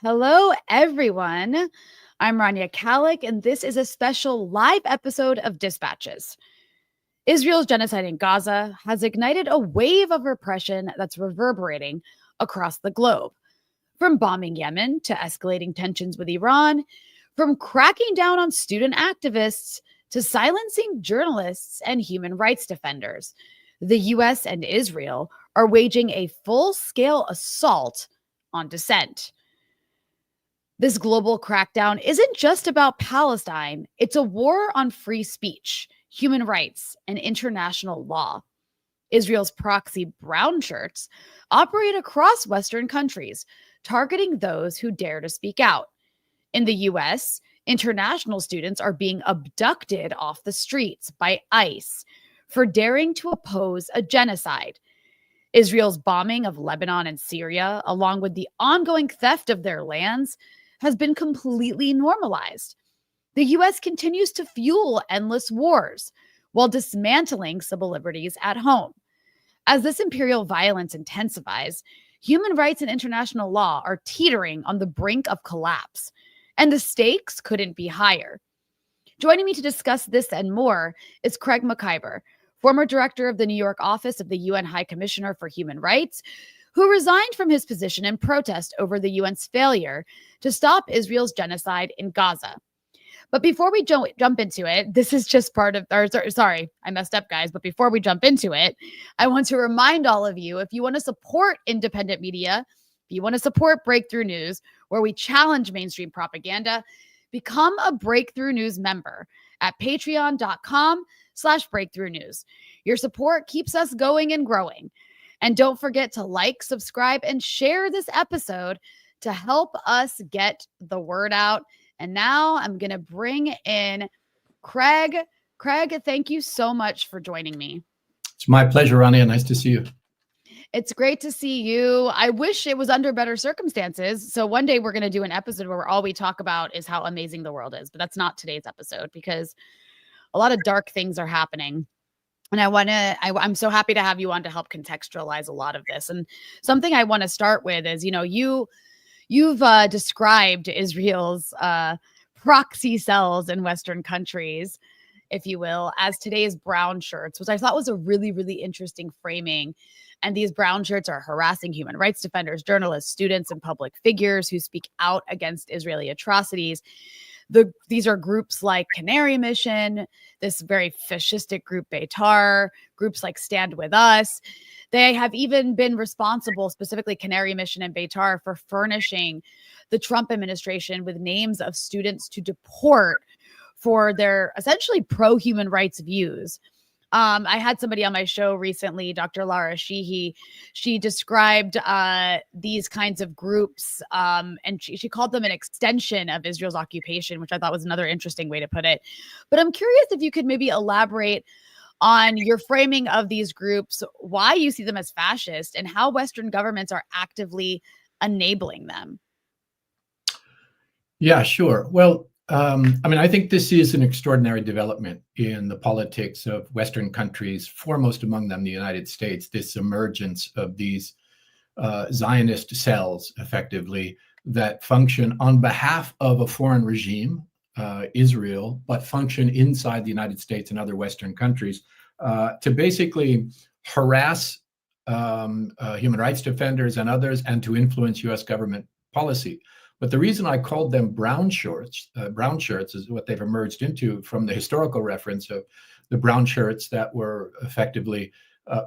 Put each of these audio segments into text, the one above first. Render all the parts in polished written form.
Hello, everyone. I'm Rania Khalek, and this is a special live episode of Dispatches. Israel's genocide in Gaza has ignited a wave of repression that's reverberating across the globe. From bombing Yemen to escalating tensions with Iran, from cracking down on student activists to silencing journalists and human rights defenders, the US and Israel are waging a full-scale assault on dissent. This global crackdown isn't just about Palestine, it's a war on free speech, human rights, and international law. Israel's proxy brown shirts operate across Western countries, targeting those who dare to speak out. In the US, international students are being abducted off the streets by ICE for daring to oppose a genocide. Israel's bombing of Lebanon and Syria, along with the ongoing theft of their lands, has been completely normalized. The US continues to fuel endless wars while dismantling civil liberties at home. As this imperial violence intensifies, human rights and international law are teetering on the brink of collapse, and the stakes couldn't be higher. Joining me to discuss this and more is Craig Mokhiber, former director of the New York office of the UN High Commissioner for Human Rights, who resigned from his position in protest over the UN's failure to stop Israel's genocide in Gaza. But before we jump into it, this is just part of, sorry, I messed up, guys. But before we jump into it, I want to remind all of you, if you want to support independent media, if you want to support Breakthrough News, where we challenge mainstream propaganda, become a Breakthrough News member at patreon.com/Breakthrough News. Your support keeps us going and growing. And don't forget to like, subscribe, and share this episode to help us get the word out. And now I'm going to bring in Craig. Craig, thank you so much for joining me. It's my pleasure, Rania. Nice to see you. It's great to see you. I wish it was under better circumstances. So one day we're going to do an episode where all we talk about is how amazing the world is. But that's not today's episode because a lot of dark things are happening. And I'm so happy to have you on to help contextualize a lot of this. And something I want to start with is, you've described Israel's proxy cells in Western countries, if you will, as today's brown shirts, which I thought was a really, really interesting framing. And these brown shirts are harassing human rights defenders, journalists, students, and public figures who speak out against Israeli atrocities. These are groups like Canary Mission, this very fascistic group Beitar, groups like Stand With Us. They have even been responsible, specifically Canary Mission and Beitar, for furnishing the Trump administration with names of students to deport for their essentially pro-human rights views. I had somebody on my show recently, Dr. Lara Sheehy. She described these kinds of groups, and she called them an extension of Israel's occupation, which I thought was another interesting way to put it. But I'm curious if you could maybe elaborate on your framing of these groups, why you see them as fascist, and how Western governments are actively enabling them. Yeah, sure. Well, I think this is an extraordinary development in the politics of Western countries, foremost among them the United States, this emergence of these Zionist cells, effectively, that function on behalf of a foreign regime, Israel, but function inside the United States and other Western countries to basically harass human rights defenders and others and to influence U.S. government policy. But the reason I called them brown shirts is what they've emerged into from the historical reference of the brown shirts that were effectively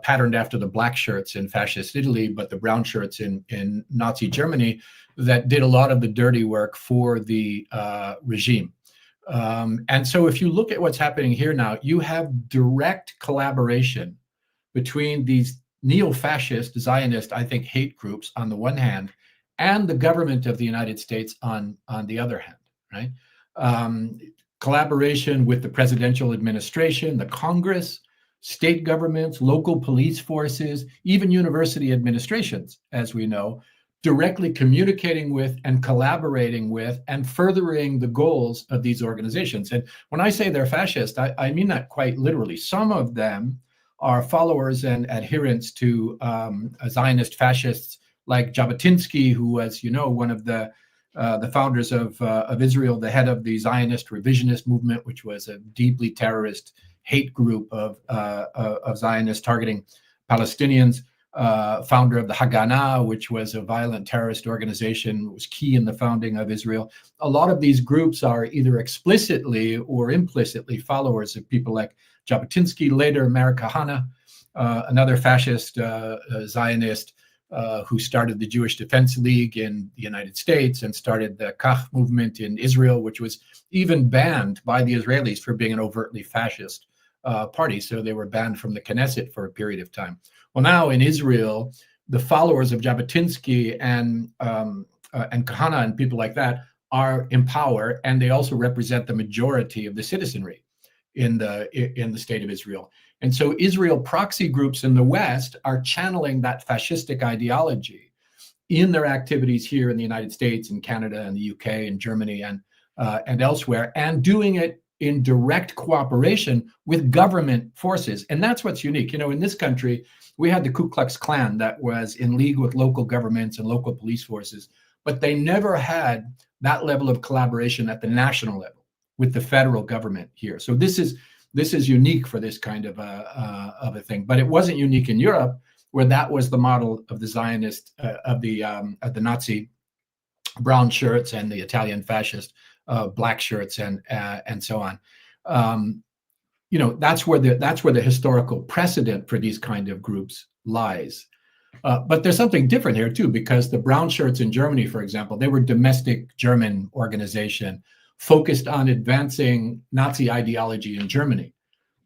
patterned after the black shirts in fascist Italy, but the brown shirts in Nazi Germany that did a lot of the dirty work for the regime. And so if you look at what's happening here now, you have direct collaboration between these neo-fascist, Zionist, I think, hate groups on the one hand, and the government of the United States on the other hand, right? Collaboration with the presidential administration, the Congress, state governments, local police forces, even university administrations, as we know, directly communicating with and collaborating with and furthering the goals of these organizations. And when I say they're fascist, I mean that quite literally. Some of them are followers and adherents to Zionist fascists like Jabotinsky, who was, one of the the founders of Israel, the head of the Zionist revisionist movement, which was a deeply terrorist hate group of Zionists targeting Palestinians, founder of the Haganah, which was a violent terrorist organization, was key in the founding of Israel. A lot of these groups are either explicitly or implicitly followers of people like Jabotinsky, later Meir Kahane, another fascist Zionist who started the Jewish Defense League in the United States and started the Kach movement in Israel, which was even banned by the Israelis for being an overtly fascist party. So they were banned from the Knesset for a period of time. Well, now in Israel, the followers of Jabotinsky and Kahane and people like that are in power, and they also represent the majority of the citizenry in the state of Israel. And so Israel proxy groups in the West are channeling that fascistic ideology in their activities here in the United States and Canada and the UK and Germany and elsewhere, and doing it in direct cooperation with government forces. And that's what's unique. You know, in this country, we had the Ku Klux Klan that was in league with local governments and local police forces, but they never had that level of collaboration at the national level with the federal government here. So this is unique for this kind of a thing. But it wasn't unique in Europe, where that was the model of the Zionist, of the Nazi brown shirts and the Italian fascist black shirts and so on. You know, that's where the historical precedent for these kind of groups lies. But there's something different here too, because the brown shirts in Germany, for example, they were domestic German organization focused on advancing Nazi ideology in Germany.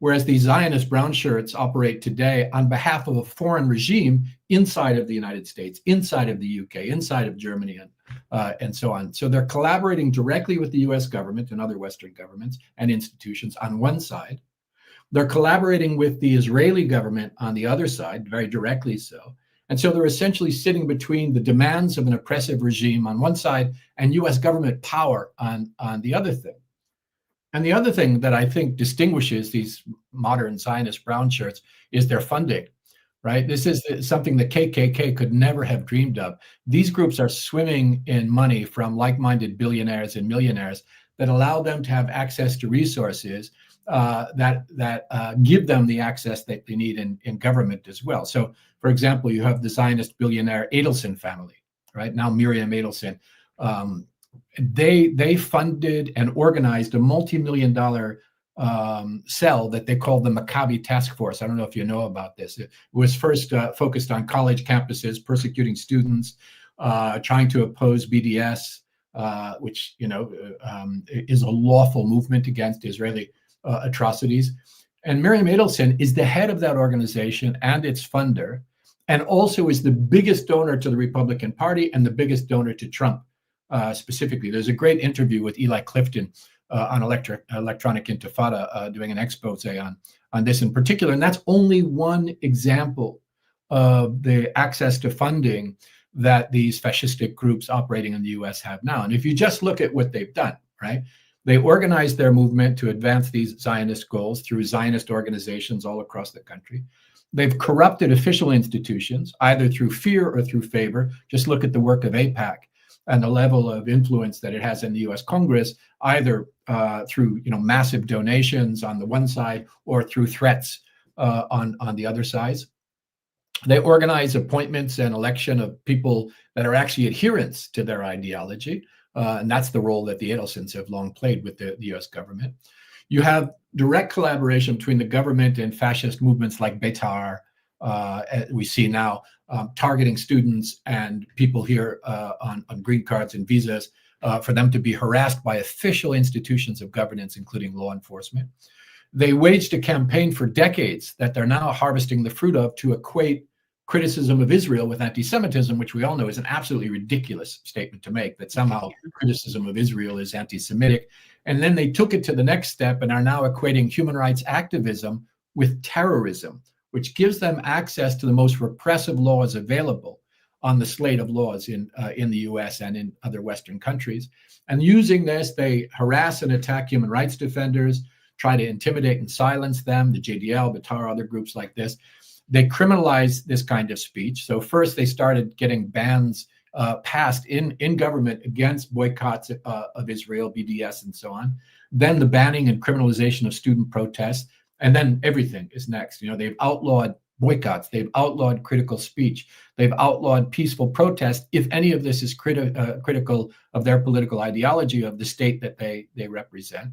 Whereas the Zionist brown shirts operate today on behalf of a foreign regime inside of the United States, inside of the UK, inside of Germany, and so on. So they're collaborating directly with the US government and other Western governments and institutions on one side. They're collaborating with the Israeli government on the other side, very directly so. And so they're essentially sitting between the demands of an oppressive regime on one side and US government power on the other thing. And the other thing that I think distinguishes these modern Zionist brown shirts is their funding, right? This is something the KKK could never have dreamed of. These groups are swimming in money from like-minded billionaires and millionaires that allow them to have access to resources that give them the access that they need in government as well. So, for example, you have the Zionist billionaire Adelson family, right? Now Miriam Adelson. They funded and organized a multi-million-dollar cell that they called the Maccabi Task Force. I don't know if you know about this. It was first focused on college campuses, persecuting students, trying to oppose BDS, which is a lawful movement against Israeli atrocities. And Miriam Adelson is the head of that organization and its funder, and also is the biggest donor to the Republican Party and the biggest donor to Trump. Specifically, there's a great interview with Eli Clifton on Electronic Intifada doing an expose on this in particular. And that's only one example of the access to funding that these fascistic groups operating in the US have now. And if you just look at what they've done, right? They organized their movement to advance these Zionist goals through Zionist organizations all across the country. They've corrupted official institutions, either through fear or through favor. Just look at the work of AIPAC and the level of influence that it has in the U.S. Congress, either through massive donations on the one side or through threats on the other sides. They organize appointments and election of people that are actually adherents to their ideology, and that's the role that the Adelsons have long played with the U.S. government. You have direct collaboration between the government and fascist movements like Beitar, we see now, targeting students and people here on green cards and visas for them to be harassed by official institutions of governance, including law enforcement. They waged a campaign for decades that they're now harvesting the fruit of to equate criticism of Israel with anti-Semitism, which we all know is an absolutely ridiculous statement to make, that somehow criticism of Israel is anti-Semitic. And then they took it to the next step and are now equating human rights activism with terrorism, which gives them access to the most repressive laws available on the slate of laws in the US and in other Western countries. And using this, they harass and attack human rights defenders, try to intimidate and silence them, the JDL, Beitar, other groups like this. They criminalize this kind of speech. So first they started getting bans passed in government against boycotts of Israel, BDS, and so on. Then the banning and criminalization of student protests, and then everything is next. They've outlawed boycotts, they've outlawed critical speech, they've outlawed peaceful protest if any of this is critical of their political ideology, of the state that they represent.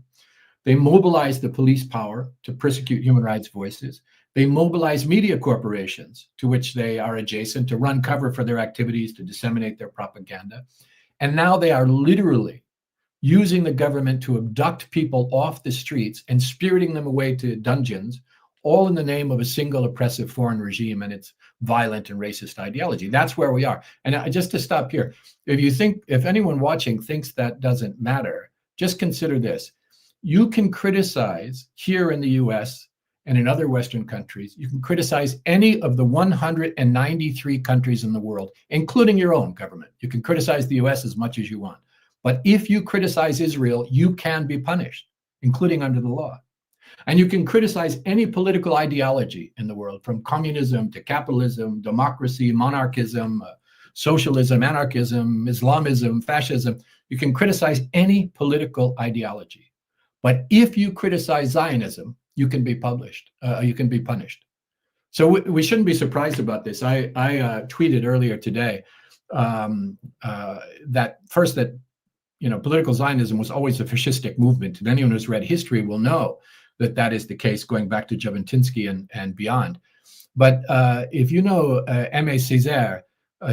They mobilize the police power to persecute human rights voices. They mobilize media corporations to which they are adjacent to run cover for their activities, to disseminate their propaganda. And now they are literally using the government to abduct people off the streets and spiriting them away to dungeons, all in the name of a single oppressive foreign regime and its violent and racist ideology. That's where we are. And just to stop here, if anyone watching thinks that doesn't matter, just consider this. You can criticize here in the US and in other Western countries, you can criticize any of the 193 countries in the world, including your own government. You can criticize the US as much as you want. But if you criticize Israel, you can be punished, including under the law. And you can criticize any political ideology in the world, from communism to capitalism, democracy, monarchism, socialism, anarchism, Islamism, fascism. You can criticize any political ideology. But if you criticize Zionism, you can be punished. So we shouldn't be surprised about this. I tweeted earlier today that political Zionism was always a fascistic movement. And anyone who's read history will know that is the case, going back to Jabotinsky and beyond. But if you know Aimé Césaire,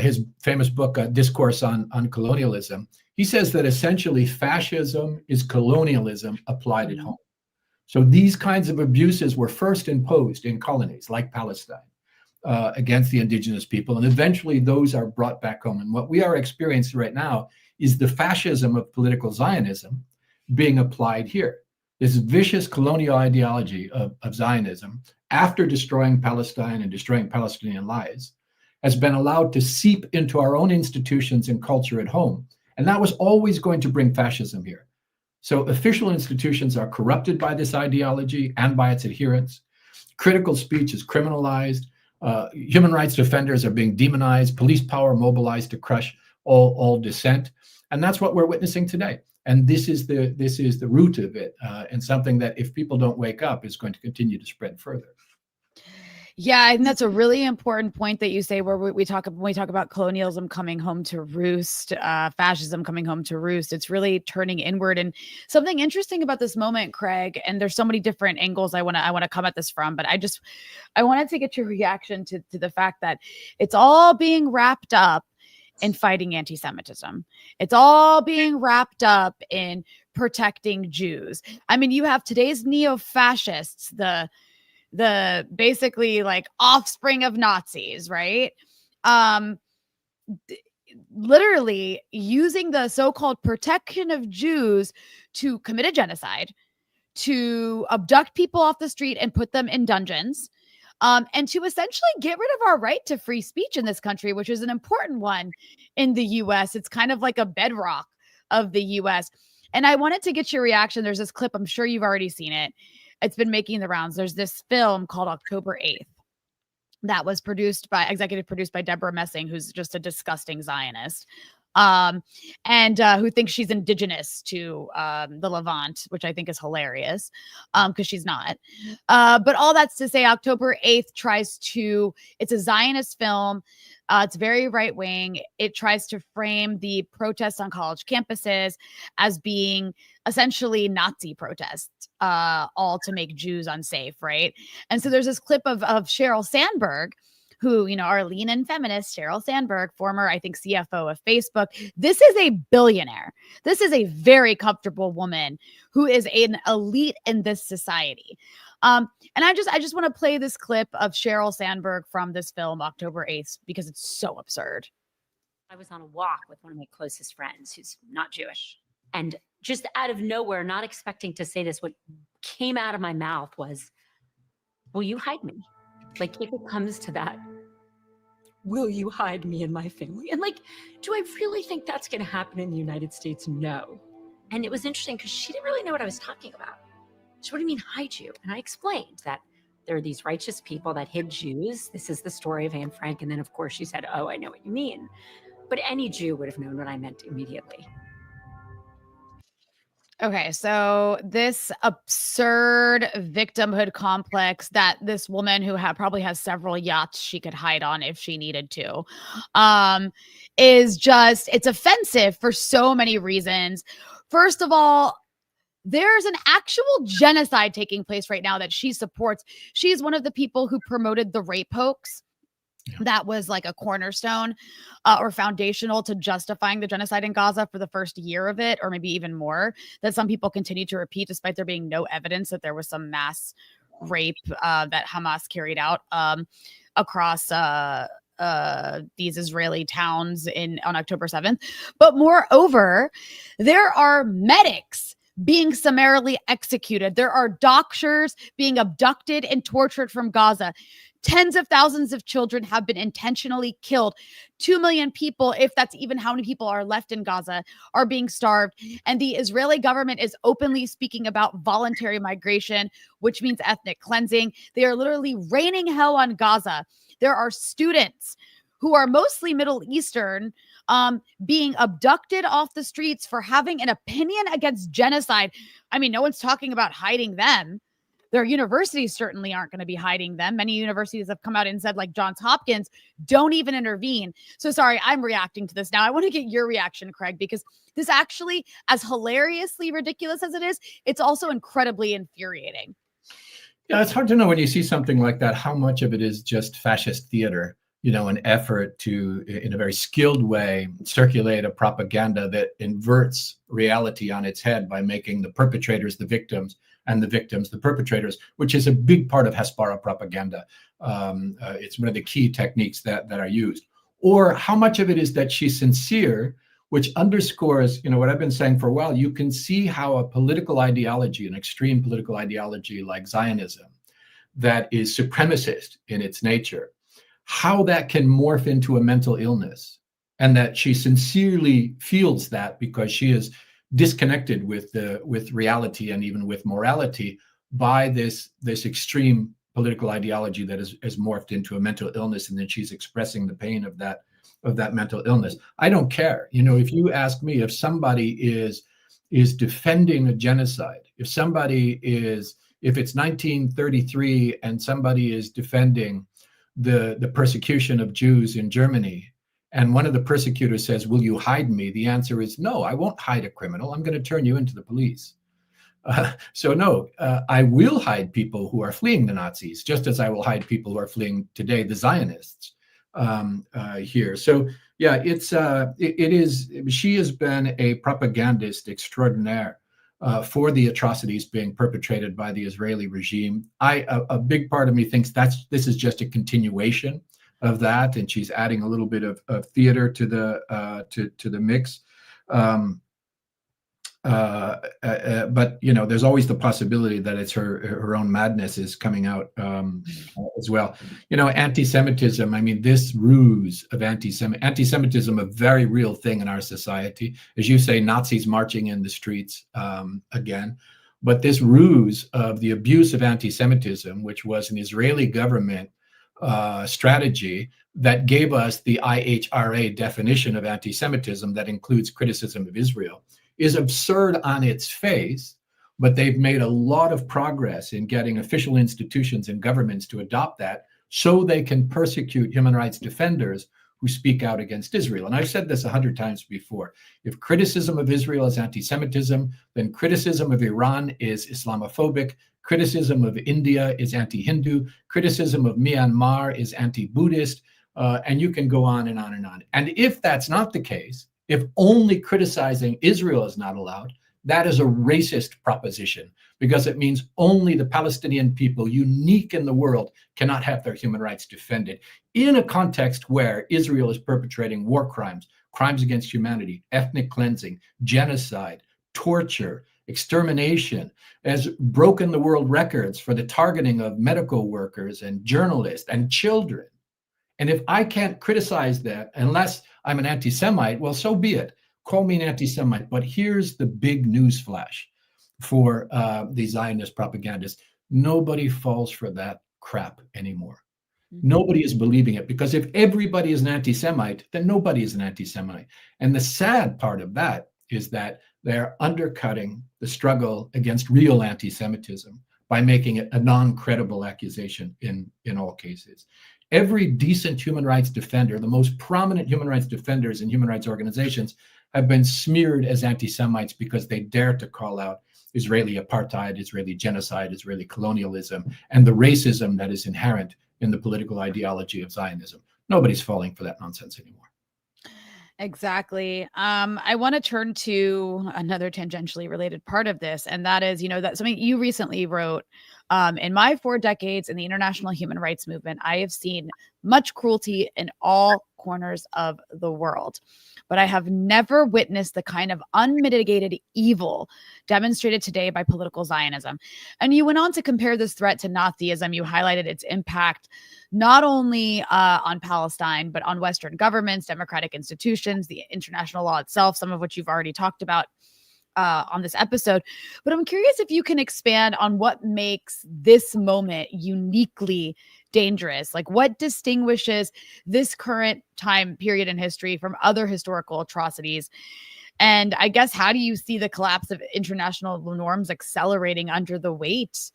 his famous book, Discourse on Colonialism, he says that essentially fascism is colonialism applied at home. So these kinds of abuses were first imposed in colonies like Palestine against the indigenous people, and eventually those are brought back home. And what we are experiencing right now is the fascism of political Zionism being applied here. This vicious colonial ideology of Zionism, after destroying Palestine and destroying Palestinian lives, has been allowed to seep into our own institutions and culture at home. And that was always going to bring fascism here. So official institutions are corrupted by this ideology and by its adherents. Critical speech is criminalized. Human rights defenders are being demonized. Police power mobilized to crush all dissent. And that's what we're witnessing today. And this is the root of it, and something that, if people don't wake up, is going to continue to spread further. Yeah, and that's a really important point that you say, where when we talk about colonialism coming home to roost, fascism coming home to roost. It's really turning inward. And something interesting about this moment, Craig, and there's so many different angles I want to come at this from, but I wanted to get your reaction to the fact that it's all being wrapped up in fighting anti-Semitism. It's all being wrapped up in protecting Jews. I mean, you have today's neo-fascists, the basically like offspring of Nazis, right? Literally using the so-called protection of Jews to commit a genocide, to abduct people off the street and put them in dungeons, and to essentially get rid of our right to free speech in this country, which is an important one in the US. It's kind of like a bedrock of the US. And I wanted to get your reaction. There's this clip, I'm sure you've already seen it. It's been making the rounds. There's this film called October 8th that was executive produced by Deborah Messing, who's just a disgusting Zionist. And who thinks she's indigenous to the Levant, which I think is hilarious, because she's not. But all that's to say, October 8th it's a Zionist film. It's very right wing. It tries to frame the protests on college campuses as being essentially Nazi protests, all to make Jews unsafe, right? And so there's this clip of Sheryl Sandberg, who, our lean and feminist Sheryl Sandberg, former, I think, CFO of Facebook. This is a billionaire. This is a very comfortable woman who is an elite in this society. And I just want to play this clip of Sheryl Sandberg from this film, October 8th, because it's so absurd. I was on a walk with one of my closest friends who's not Jewish. And just out of nowhere, not expecting to say this, what came out of my mouth was, "Will you hide me? Like, if it comes to that, will you hide me and my family?" And like, do I really think that's going to happen in the United States? No. And it was interesting because she didn't really know what I was talking about. So what do you mean hide you? And I explained that there are these righteous people that hid Jews. This is the story of Anne Frank. And then, of course, she said, "Oh, I know what you mean." But any Jew would have known what I meant immediately. Okay, so this absurd victimhood complex that this woman who probably has several yachts she could hide on if she needed to, is just, it's offensive for so many reasons. First of all, there's an actual genocide taking place right now that she supports. She's one of the people who promoted the rape hoax. Yeah. That was like a cornerstone or foundational to justifying the genocide in Gaza for the first year of it, or maybe even more, that some people continue to repeat despite there being no evidence that there was some mass rape that Hamas carried out across these Israeli towns on October 7th. But moreover, there are medics being summarily executed. There are doctors being abducted and tortured from Gaza. Tens of thousands of children have been intentionally killed. 2 million people, if that's even how many people are left in Gaza, are being starved. And the Israeli government is openly speaking about voluntary migration, which means ethnic cleansing. They are literally raining hell on Gaza. There are students who are mostly Middle Eastern being abducted off the streets for having an opinion against genocide. I mean, no one's talking about hiding them. Their universities certainly aren't going to be hiding them. Many universities have come out and said, like Johns Hopkins, don't even intervene. So sorry, I'm reacting to this now. I want to get your reaction, Craig, because this actually, as hilariously ridiculous as it is, it's also incredibly infuriating. Yeah, it's hard to know when you see something like that, how much of it is just fascist theater, an effort to, in a very skilled way, circulate a propaganda that inverts reality on its head by making the perpetrators the victims and the victims the perpetrators, which is a big part of Hasbara propaganda. It's one of the key techniques that are used. Or how much of it is that she's sincere, which underscores, what I've been saying for a while. You can see how a political ideology, an extreme political ideology like Zionism, that is supremacist in its nature, how that can morph into a mental illness, and that she sincerely feels that because she is disconnected with reality and even with morality by this extreme political ideology that is morphed into a mental illness, and then she's expressing the pain of that mental illness. I don't care. If you ask me, if somebody is defending a genocide, if it's 1933 and somebody is defending the persecution of Jews in Germany, and one of the persecutors says, "Will you hide me?" The answer is no, I won't hide a criminal. I'm going to turn you into the police. So no, I will hide people who are fleeing the Nazis, just as I will hide people who are fleeing today, the Zionists here. So yeah, it is. She has been a propagandist extraordinaire for the atrocities being perpetrated by the Israeli regime. A big part of me thinks this is just a continuation of that, and she's adding a little bit of theater to the mix. But there's always the possibility that it's her own madness is coming out as well. Anti-Semitism. I mean, this ruse of anti-Semitism, a very real thing in our society. As you say, Nazis marching in the streets again. But this ruse of the abuse of anti-Semitism, which was an Israeli government strategy that gave us the IHRA definition of anti-Semitism that includes criticism of Israel, is absurd on its face, but they've made a lot of progress in getting official institutions and governments to adopt that so they can persecute human rights defenders who speak out against Israel. And I've said this 100 times before. If criticism of Israel is anti-Semitism, then criticism of Iran is Islamophobic, criticism of India is anti-Hindu, criticism of Myanmar is anti-Buddhist, and you can go on and on and on. And if that's not the case, if only criticizing Israel is not allowed, that is a racist proposition, because it means only the Palestinian people, unique in the world, cannot have their human rights defended in a context where Israel is perpetrating war crimes, crimes against humanity, ethnic cleansing, genocide, torture, extermination, has broken the world records for the targeting of medical workers and journalists and children. And if I can't criticize that unless I'm an anti-Semite, well, so be it. Call me an anti-Semite. But here's the big news flash for the Zionist propagandists. Nobody falls for that crap anymore. Nobody is believing it, because if everybody is an anti-Semite, then nobody is an anti-Semite. And the sad part of that is that they're undercutting the struggle against real anti-Semitism by making it a non-credible accusation in all cases. Every decent human rights defender, the most prominent human rights defenders in human rights organizations, have been smeared as anti-Semites because they dare to call out Israeli apartheid, Israeli genocide, Israeli colonialism, and the racism that is inherent in the political ideology of Zionism. Nobody's falling for that nonsense anymore. Exactly. I want to turn to another tangentially related part of this, and that is, that something you recently wrote. In my 4 decades in the international human rights movement, I have seen much cruelty in all corners of the world, but I have never witnessed the kind of unmitigated evil demonstrated today by political Zionism. And you went on to compare this threat to Nazism. You highlighted its impact not only on Palestine, but on Western governments, democratic institutions, the international law itself, some of which you've already talked about on this episode. But I'm curious if you can expand on what makes this moment uniquely dangerous. Like, what distinguishes this current time period in history from other historical atrocities? And I guess, how do you see the collapse of international norms accelerating under the weight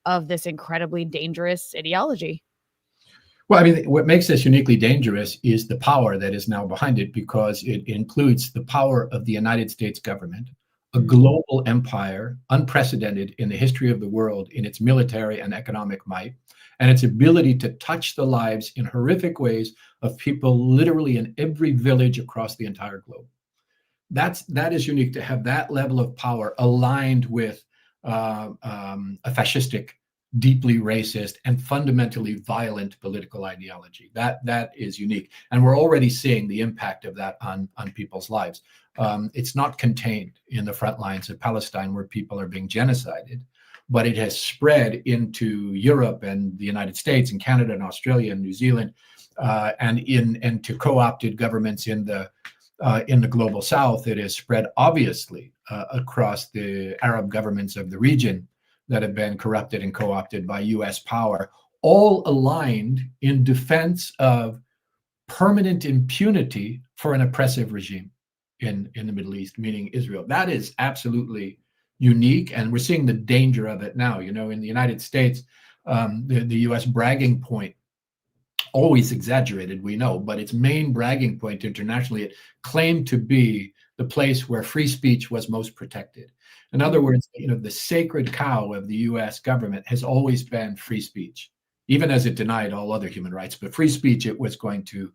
of this incredibly dangerous ideology? Well, I mean, what makes this uniquely dangerous is the power that is now behind it, because it includes the power of the United States government, a global empire, unprecedented in the history of the world in its military and economic might, and its ability to touch the lives in horrific ways of people literally in every village across the entire globe. That is unique, to have that level of power aligned with a fascistic, deeply racist, and fundamentally violent political ideology. That is unique, and we're already seeing the impact of that on people's lives. It's not contained in the front lines of Palestine, where people are being genocided, but it has spread into Europe and the United States and Canada and Australia and New Zealand, and to co-opted governments in the global South. It has spread, obviously, across the Arab governments of the region that have been corrupted and co-opted by US power, all aligned in defense of permanent impunity for an oppressive regime in the Middle East, meaning Israel. That is absolutely unique, and we're seeing the danger of it now. In the United States, the US bragging point, always exaggerated, we know, but its main bragging point internationally, it claimed to be the place where free speech was most protected. In other words, the sacred cow of the US government has always been free speech, even as it denied all other human rights. But free speech, it was going to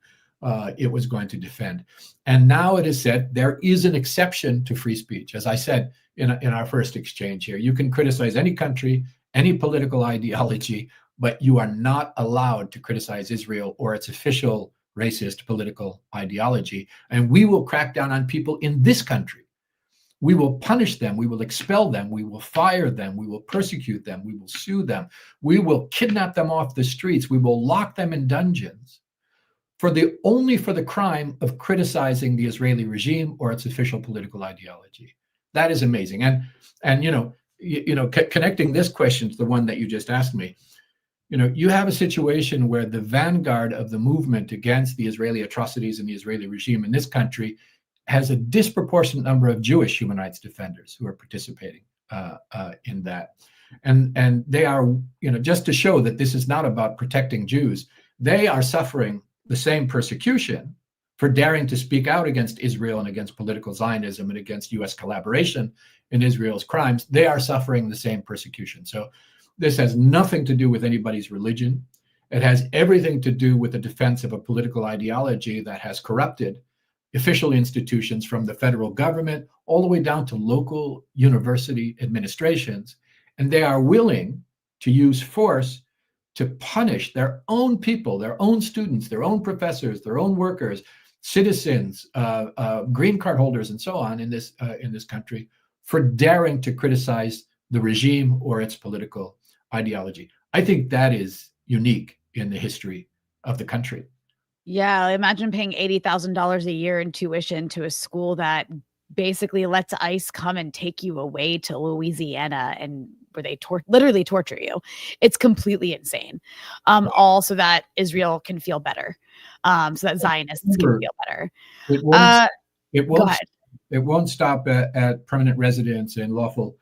defend. And now it is said there is an exception to free speech. As I said in our first exchange here, you can criticize any country, any political ideology, but you are not allowed to criticize Israel or its official racist political ideology. And we will crack down on people in this country. We will punish them. We will expel them. We will fire them. We will persecute them. We will sue them. We will kidnap them off the streets. We will lock them in dungeons only for the crime of criticizing the Israeli regime or its official political ideology. That is amazing. And connecting this question to the one that you just asked me, you have a situation where the vanguard of the movement against the Israeli atrocities and the Israeli regime in this country has a disproportionate number of Jewish human rights defenders who are participating in that. And they are, just to show that this is not about protecting Jews, they are suffering the same persecution for daring to speak out against Israel and against political Zionism and against US collaboration in Israel's crimes. They are suffering the same persecution. So this has nothing to do with anybody's religion. It has everything to do with the defense of a political ideology that has corrupted official institutions, from the federal government all the way down to local university administrations. And they are willing to use force to punish their own people, their own students, their own professors, their own workers, citizens, green card holders, and so on in this country, for daring to criticize the regime or its political ideology. I think that is unique in the history of the country. Yeah, imagine paying $80,000 a year in tuition to a school that basically lets ICE come and take you away to Louisiana and literally torture you. It's completely insane. All so that Israel can feel better, so that Zionists can feel better. It won't. Go ahead. It won't stop at permanent residents and lawful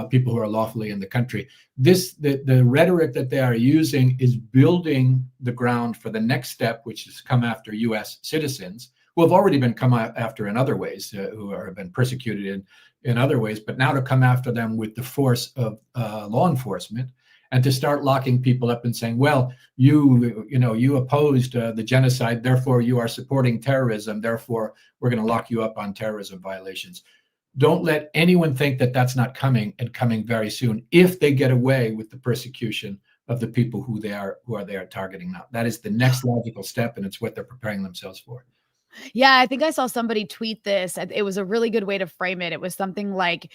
people who are lawfully in the country. The rhetoric that they are using is building the ground for the next step, which is come after U.S. citizens who have already been come after in other ways, who have been persecuted in other ways, but now to come after them with the force of law enforcement, and to start locking people up and saying, well, you opposed the genocide, therefore you are supporting terrorism, therefore we're going to lock you up on terrorism violations. Don't let anyone think that that's not coming, and coming very soon, if they get away with the persecution of the people who they are targeting now. That is the next logical step, and it's what they're preparing themselves for. Yeah, I think I saw somebody tweet this. It was a really good way to frame it. It was something like,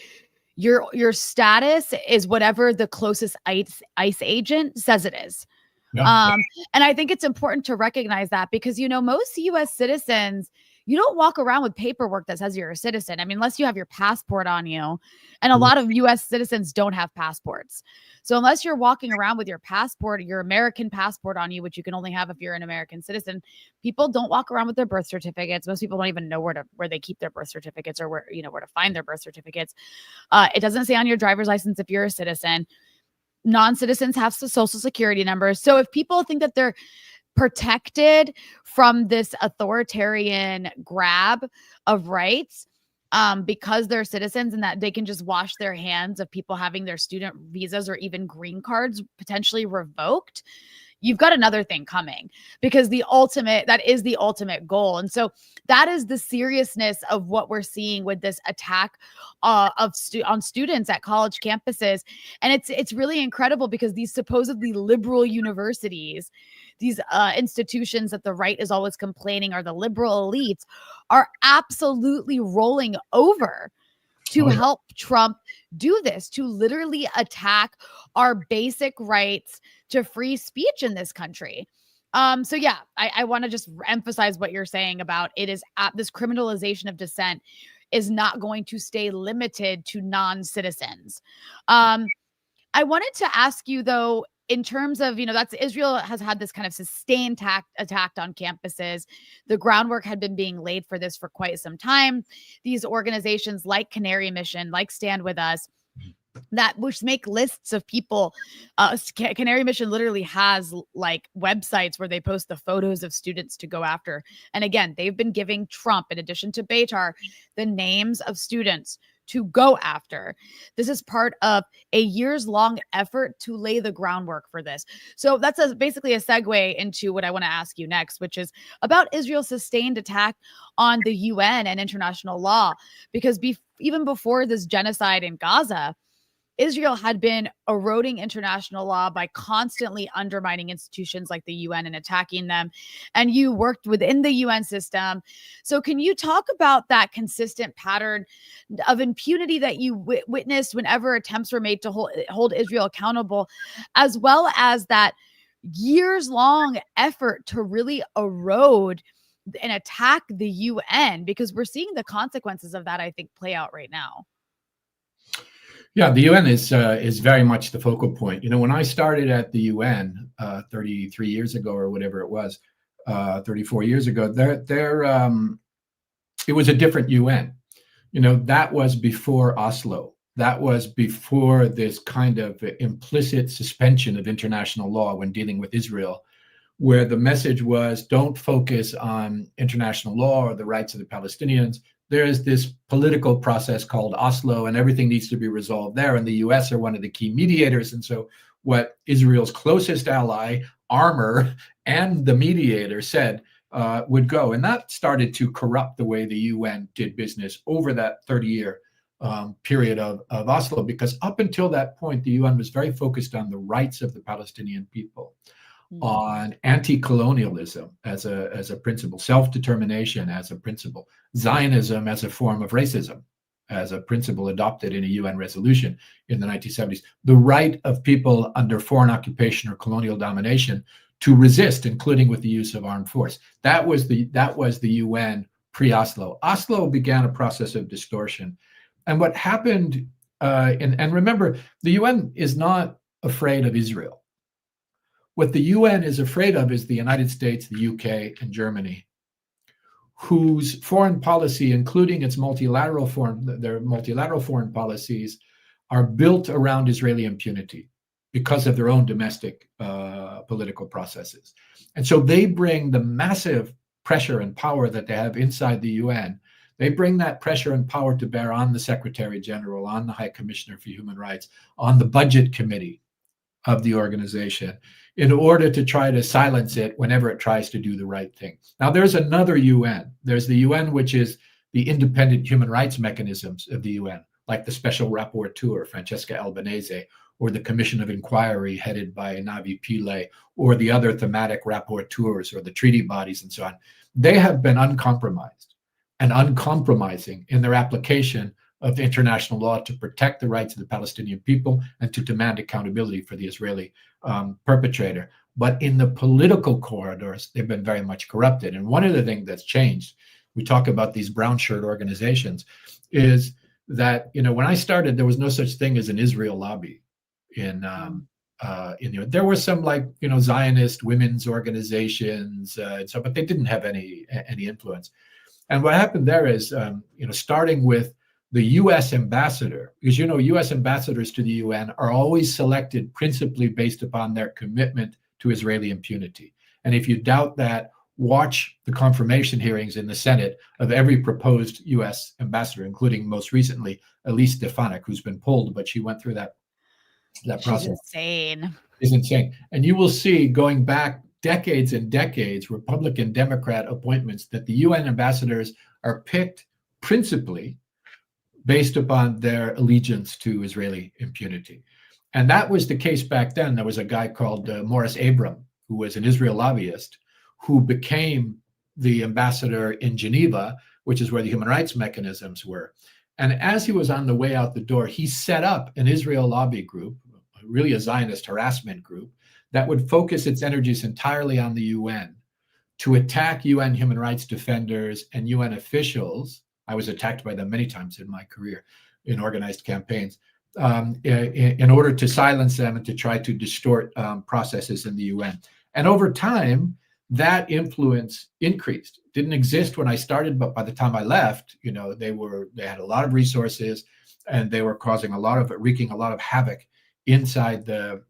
your status is whatever the closest ICE agent says it is. Yeah. And I think it's important to recognize that, because, most US citizens, you don't walk around with paperwork that says you're a citizen. I mean, unless you have your passport on you. And a lot of US citizens don't have passports. So unless you're walking around with your passport, your American passport on you, which you can only have if you're an American citizen, people don't walk around with their birth certificates. Most people don't even know where they keep their birth certificates, or where to find their birth certificates. It doesn't say on your driver's license if you're a citizen. Non-citizens have social security numbers. So if people think that they're protected from this authoritarian grab of rights because they're citizens, and that they can just wash their hands of people having their student visas or even green cards potentially revoked, you've got another thing coming, because that is the ultimate goal. And so that is the seriousness of what we're seeing with this attack on students at college campuses. And it's really incredible, because these supposedly liberal universities, these institutions that the right is always complaining are the liberal elites, are absolutely rolling over to help Trump do this, to literally attack our basic rights to free speech in this country. So yeah, I want to just emphasize what you're saying about it is this criminalization of dissent is not going to stay limited to non-citizens. I wanted to ask you, though, in terms of, that's Israel has had this kind of sustained attack on campuses. The groundwork had been being laid for this for quite some time. These organizations like Canary Mission, like Stand With Us, which make lists of people. Canary Mission literally has like websites where they post the photos of students to go after. And again, they've been giving Trump, in addition to Beitar, the names of students to go after. This is part of a years-long effort to lay the groundwork for this. So that's basically a segue into what I want to ask you next, which is about Israel's sustained attack on the UN and international law. Because even before this genocide in Gaza, Israel had been eroding international law by constantly undermining institutions like the UN and attacking them. And you worked within the UN system. So can you talk about that consistent pattern of impunity that you witnessed whenever attempts were made to hold Israel accountable, as well as that years-long effort to really erode and attack the UN? Because we're seeing the consequences of that, I think, play out right now. Yeah, the UN is very much the focal point. When I started at the UN 33 years ago, or whatever it was, 34 years ago, it was a different UN. That was before Oslo. That was before this kind of implicit suspension of international law when dealing with Israel, where the message was, don't focus on international law or the rights of the Palestinians. There is this political process called Oslo, and everything needs to be resolved there. And the US are one of the key mediators. And so what Israel's closest ally, Armor, and the mediator said would go. And that started to corrupt the way the UN did business over that 30-year period of Oslo, because up until that point, the UN was very focused on the rights of the Palestinian people, on anti-colonialism as a principle, self-determination as a principle, Zionism as a form of racism, as a principle adopted in a UN resolution in the 1970s, the right of people under foreign occupation or colonial domination to resist, including with the use of armed force. That was the UN pre-Oslo. Oslo began a process of distortion. And what happened And remember, the UN is not afraid of Israel. What the UN is afraid of is the United States, the UK, and Germany, whose foreign policy, including its their multilateral foreign policies, are built around Israeli impunity because of their own domestic political processes. And so they bring the massive pressure and power that they have inside the UN. They bring that pressure and power to bear on the Secretary General, on the High Commissioner for Human Rights, on the Budget Committee of the organization, in order to try to silence it whenever it tries to do the right thing. Now, there's another UN. There's the UN, which is the independent human rights mechanisms of the UN, like the Special Rapporteur, Francesca Albanese, or the Commission of Inquiry headed by Navi Pillay, or the other thematic rapporteurs, or the treaty bodies and so on. They have been uncompromised and uncompromising in their application of international law to protect the rights of the Palestinian people and to demand accountability for the Israeli perpetrator. But in the political corridors, they've been very much corrupted. And one of the things that's changed, we talk about these brown shirt organizations, is that, when I started, there was no such thing as an Israel lobby there were some Zionist women's organizations, but they didn't have any influence. And what happened there is, starting with the U.S. ambassador, because U.S. ambassadors to the UN are always selected principally based upon their commitment to Israeli impunity. And if you doubt that, watch the confirmation hearings in the Senate of every proposed U.S. ambassador, including most recently Elise Stefanik, who's been pulled, but she went through that process. She's insane. Is insane. And you will see, going back decades and decades, Republican Democrat appointments, that the UN ambassadors are picked principally based upon their allegiance to Israeli impunity. And that was the case back then. There was a guy called Morris Abram, who was an Israel lobbyist, who became the ambassador in Geneva, which is where the human rights mechanisms were. And as he was on the way out the door, he set up an Israel lobby group, really a Zionist harassment group, that would focus its energies entirely on the UN to attack UN human rights defenders and UN officials. I was attacked by them many times in my career in organized campaigns, in order to silence them and to try to distort processes in the UN. And over time, that influence increased. Didn't exist when I started, but by the time I left, they had a lot of resources, and they were wreaking a lot of havoc inside the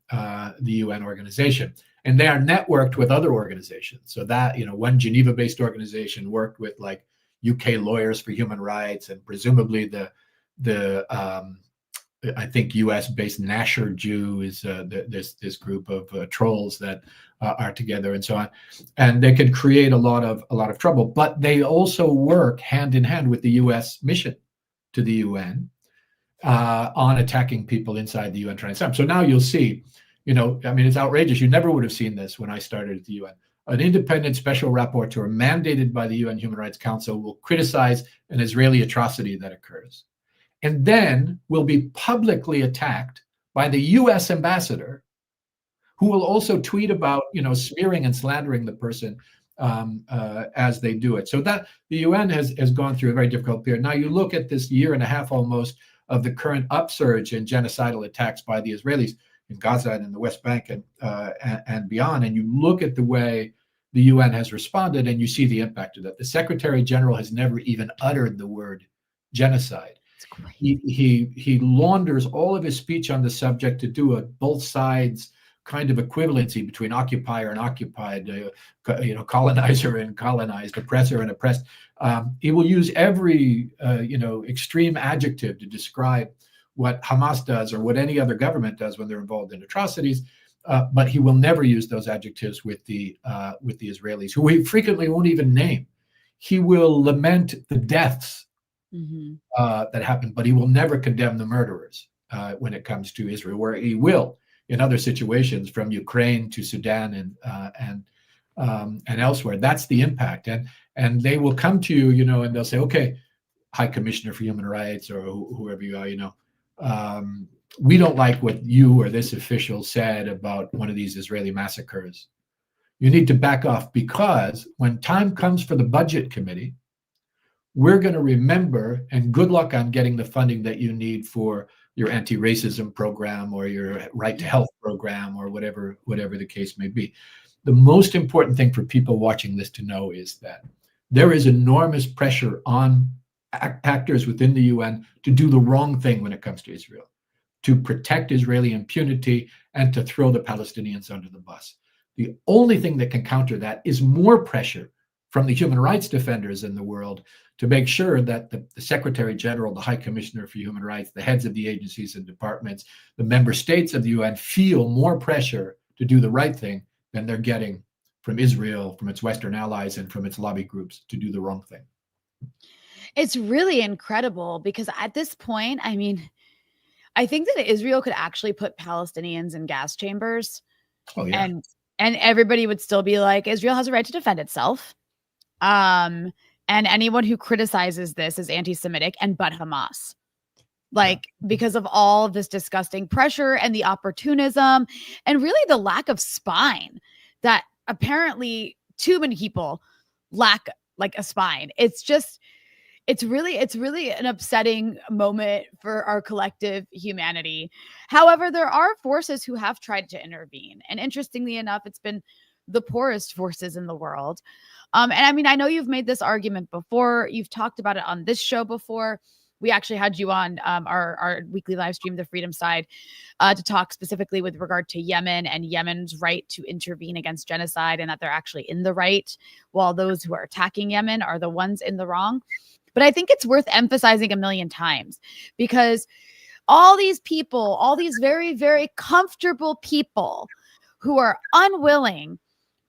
UN organization. And they are networked with other organizations. So that, one Geneva-based organization worked with UK Lawyers for Human Rights, and presumably the I think US-based Nasher Jew is this group of trolls that are together and so on, and they could create a lot of trouble. But they also work hand in hand with the US mission to the UN on attacking people inside the UN Triangle. So now you'll see, it's outrageous. You never would have seen this when I started at the UN. An independent special rapporteur mandated by the UN Human Rights Council will criticize an Israeli atrocity that occurs, and then will be publicly attacked by the US ambassador, who will also tweet about, smearing and slandering the person as they do it. So that the UN has gone through a very difficult period. Now you look at this year and a half almost of the current upsurge in genocidal attacks by the Israelis in Gaza and in the West Bank and beyond, and you look at the way the UN has responded, and you see the impact of that. The Secretary General has never even uttered the word genocide. He launders all of his speech on the subject to do a both sides kind of equivalency between occupier and occupied, colonizer and colonized, oppressor and oppressed. He will use every extreme adjective to describe what Hamas does or what any other government does when they're involved in atrocities, but he will never use those adjectives with the Israelis, who he frequently won't even name. He will lament the deaths that happened, but he will never condemn the murderers when it comes to Israel, where he will in other situations, from Ukraine to Sudan and elsewhere. That's the impact, and they will come to you, and they'll say, okay, High Commissioner for Human Rights or whoever you are, we don't like what you or this official said about one of these Israeli massacres. You need to back off, because when time comes for the Budget Committee, we're going to remember, and good luck on getting the funding that you need for your anti-racism program or your right to health program or whatever the case may be. The most important thing for people watching this to know is that there is enormous pressure on actors within the UN to do the wrong thing when it comes to Israel, to protect Israeli impunity and to throw the Palestinians under the bus. The only thing that can counter that is more pressure from the human rights defenders in the world to make sure that the Secretary General, the High Commissioner for Human Rights, the heads of the agencies and departments, the member states of the UN feel more pressure to do the right thing than they're getting from Israel, from its Western allies, and from its lobby groups to do the wrong thing. It's really incredible because at this point, I mean, I think that Israel could actually put Palestinians in gas chambers. Oh, yeah. And everybody would still be like, Israel has a right to defend itself. And anyone who criticizes this is anti-Semitic and but Hamas. Like, because of all of this disgusting pressure and the opportunism and really the lack of spine that apparently too many people lack, like a spine. It's really an upsetting moment for our collective humanity. However, there are forces who have tried to intervene. And interestingly enough, it's been the poorest forces in the world. And I mean, I know you've made this argument before. You've talked about it on this show before. We actually had you on our weekly live stream, The Freedom Side, to talk specifically with regard to Yemen and Yemen's right to intervene against genocide, and that they're actually in the right, while those who are attacking Yemen are the ones in the wrong. But I think it's worth emphasizing a million times because all these people, all these very, very comfortable people who are unwilling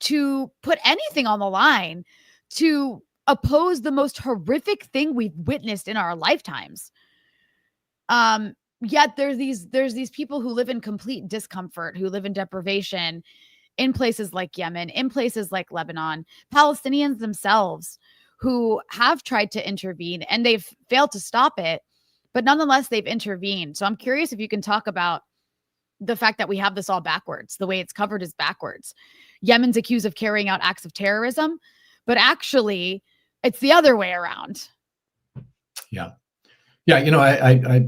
to put anything on the line to oppose the most horrific thing we've witnessed in our lifetimes. Yet there's these people who live in complete discomfort, who live in deprivation in places like Yemen, in places like Lebanon, Palestinians themselves who have tried to intervene and they've failed to stop it, but nonetheless, they've intervened. So I'm curious if you can talk about the fact that we have this all backwards. The way it's covered is backwards. Yemen's accused of carrying out acts of terrorism, but actually it's the other way around. Yeah. You know, I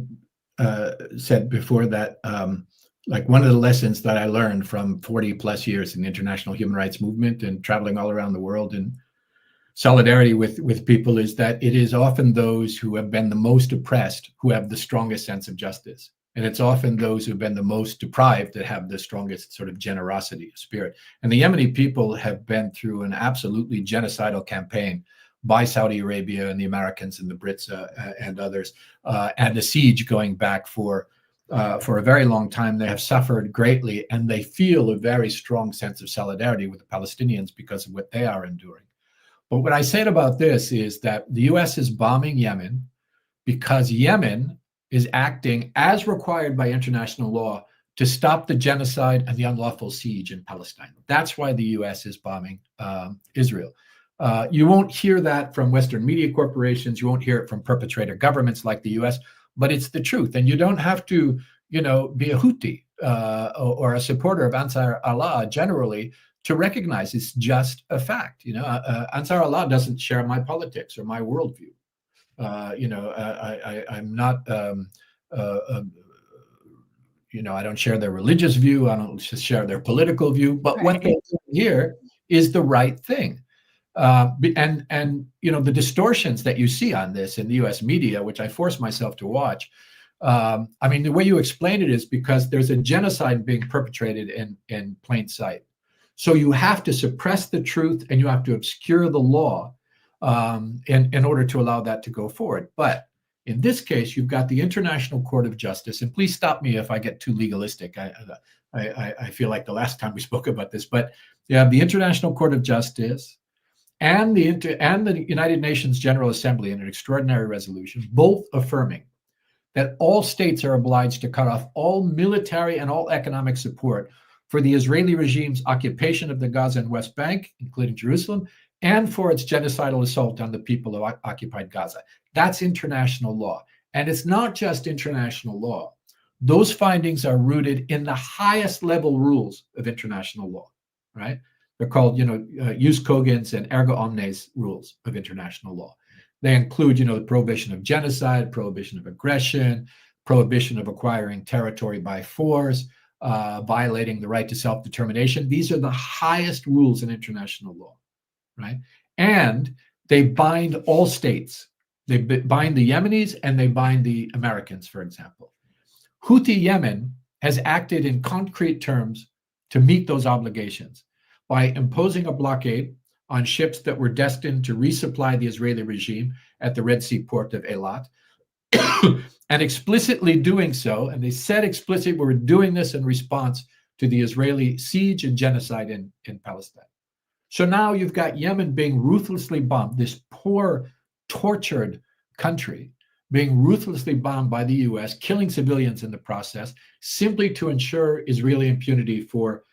said before that, like one of the lessons that I learned from 40 plus years in the international human rights movement and traveling all around the world and solidarity with people is that it is often those who have been the most oppressed who have the strongest sense of justice. And it's often those who've been the most deprived that have the strongest sort of generosity of spirit. And the Yemeni people have been through an absolutely genocidal campaign by Saudi Arabia and the Americans and the Brits and others, and the siege going back for a very long time. They have suffered greatly, and they feel a very strong sense of solidarity with the Palestinians because of what they are enduring. But what I said about this is that the US is bombing Yemen because Yemen is acting as required by international law to stop the genocide and the unlawful siege in Palestine. That's why the US is bombing Israel. You won't hear that from Western media corporations. You won't hear it from perpetrator governments like the US, but it's the truth. And you don't have to, be a Houthi or a supporter of Ansar Allah generally to recognize it's just a fact. Ansar Allah doesn't share my politics or my worldview. I'm not, I don't share their religious view. I don't share their political view. But what they do here is the right thing. And the distortions that you see on this in the U.S. media, which I force myself to watch. The way you explain it is because there's a genocide being perpetrated in plain sight. So you have to suppress the truth and you have to obscure the law in order to allow that to go forward. But in this case, you've got the International Court of Justice, and please stop me if I get too legalistic. I feel like the last time we spoke about this, but you have the International Court of Justice and the United Nations General Assembly in an extraordinary resolution, both affirming that all states are obliged to cut off all military and all economic support for the Israeli regime's occupation of the Gaza and West Bank, including Jerusalem, and for its genocidal assault on the people who occupied Gaza. That's international law. And it's not just international law. Those findings are rooted in the highest level rules of international law, right? They're called, jus cogens and erga omnes rules of international law. They include, the prohibition of genocide, prohibition of aggression, prohibition of acquiring territory by force, violating the right to self-determination. These are the highest rules in international law, right? And they bind all states. They bind the Yemenis and they bind the Americans, for example. Houthi Yemen has acted in concrete terms to meet those obligations by imposing a blockade on ships that were destined to resupply the Israeli regime at the Red Sea port of Eilat, and explicitly doing so, and they said explicitly, we're doing this in response to the Israeli siege and genocide in Palestine. So now you've got Yemen being ruthlessly bombed, this poor, tortured country being ruthlessly bombed by the US, killing civilians in the process, simply to ensure Israeli impunity for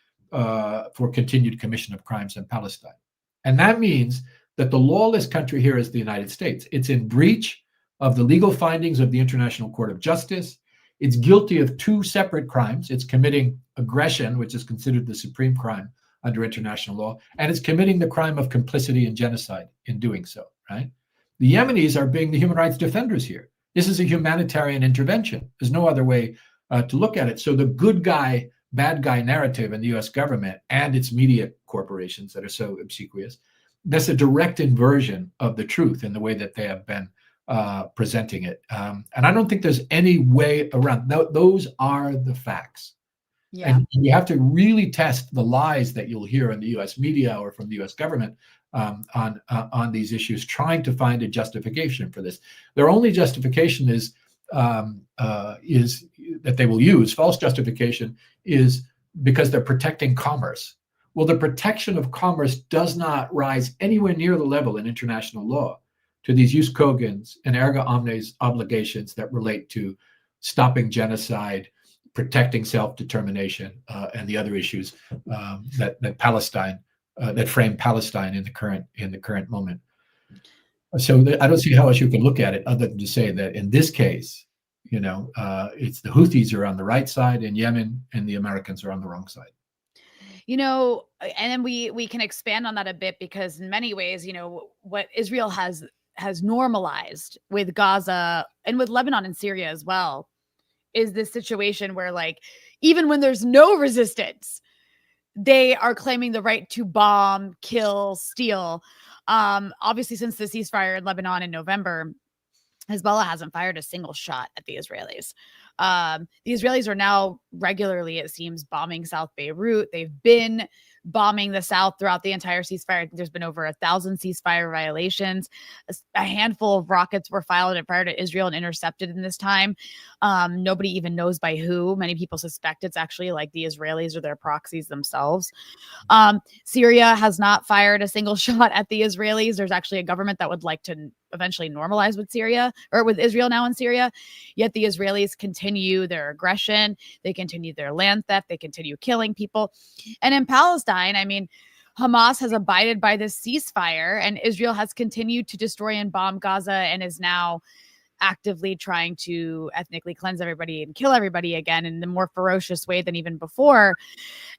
continued commission of crimes in Palestine. And that means that the lawless country here is the United States. It's in breach of the legal findings of the International Court of Justice. It's guilty of two separate crimes. It's committing aggression, which is considered the supreme crime under international law, and it's committing the crime of complicity and genocide in doing so, right? The Yemenis are being the human rights defenders here. This is a humanitarian intervention. There's no other way to look at it. So the good guy, bad guy narrative in the US government and its media corporations that are so obsequious, that's a direct inversion of the truth in the way that they have been presenting it. And I don't think there's any way around. Those are the facts. Yeah. And you have to really test the lies that you'll hear in the US media or from the US government on these issues, trying to find a justification for this. Their only justification is that they will use, false justification, is because they're protecting commerce. Well, the protection of commerce does not rise anywhere near the level in international law to these jus cogens and erga omnes obligations that relate to stopping genocide, protecting self-determination, and the other issues that Palestine that frame Palestine in the current moment. So I don't see how else you can look at it other than to say that in this case, it's the Houthis are on the right side in Yemen, and the Americans are on the wrong side. And then we can expand on that a bit, because in many ways, what Israel has normalized with Gaza and with Lebanon and Syria as well is this situation where, like, even when there's no resistance, they are claiming the right to bomb, kill, steal. Obviously, since the ceasefire in Lebanon in November, Hezbollah hasn't fired a single shot at the Israelis. The Israelis are now regularly, it seems, bombing South Beirut. They've been bombing the South throughout the entire ceasefire. I think there's been over 1,000 ceasefire violations. A handful of rockets were fired and fired at Israel and intercepted in this time. Nobody even knows by who. Many people suspect it's actually like the Israelis or their proxies themselves. Syria has not fired a single shot at the Israelis. There's actually a government that would like to eventually normalize with Syria, or with Israel now in Syria. Yet the Israelis continue their aggression. They continue their land theft. They continue killing people. And in Palestine, I mean, Hamas has abided by this ceasefire, and Israel has continued to destroy and bomb Gaza and is now actively trying to ethnically cleanse everybody and kill everybody again in a more ferocious way than even before.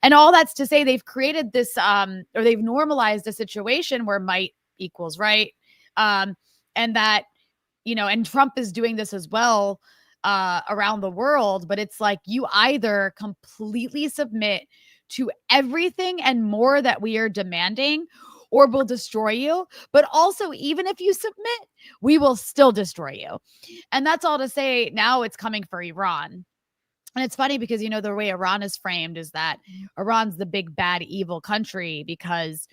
And all that's to say they've created this, or they've normalized a situation where might equals right. And that, and Trump is doing this as well around the world, but it's like you either completely submit to everything and more that we are demanding, or we'll destroy you. But also, even if you submit, we will still destroy you. And that's all to say now it's coming for Iran. And it's funny because, the way Iran is framed is that Iran's the big, bad, evil country because,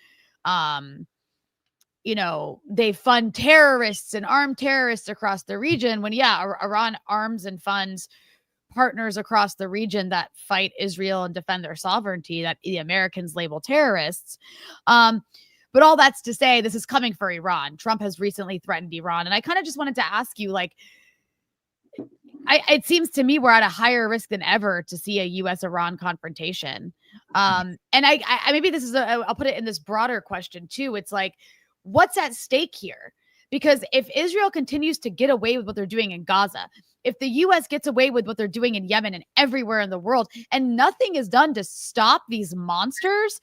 they fund terrorists and arm terrorists across the region when, Iran arms and funds partners across the region that fight Israel and defend their sovereignty that the Americans label terrorists. But all that's to say, this is coming for Iran. Trump has recently threatened Iran. And I kind of just wanted to ask you, it seems to me we're at a higher risk than ever to see a U.S.-Iran confrontation. And I maybe this is I'll put it in this broader question too. It's like, what's at stake here? Because if Israel continues to get away with what they're doing in Gaza, if the U.S. gets away with what they're doing in Yemen and everywhere in the world, and nothing is done to stop these monsters,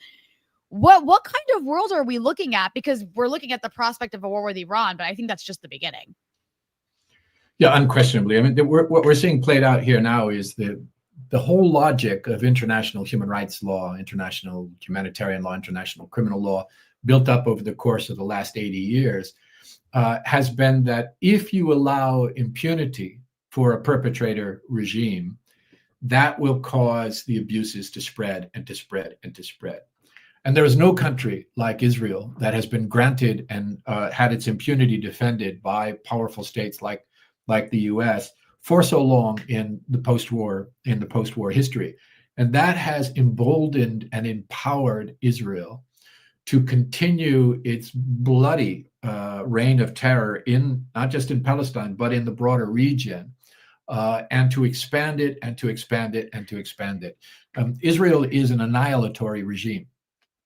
what kind of world are we looking at? Because we're looking at the prospect of a war with Iran, but I think that's just the beginning. Yeah, unquestionably. I mean, what we're seeing played out here now is the whole logic of international human rights law, international humanitarian law, international criminal law, built up over the course of the last 80 years, has been that if you allow impunity for a perpetrator regime, that will cause the abuses to spread and to spread and to spread. And there is no country like Israel that has been granted and had its impunity defended by powerful states like the U.S. for so long in the post-war history. And that has emboldened and empowered Israel to continue its bloody reign of terror in not just in Palestine, but in the broader region, and to expand it and to expand it and to expand it. Israel is an annihilatory regime.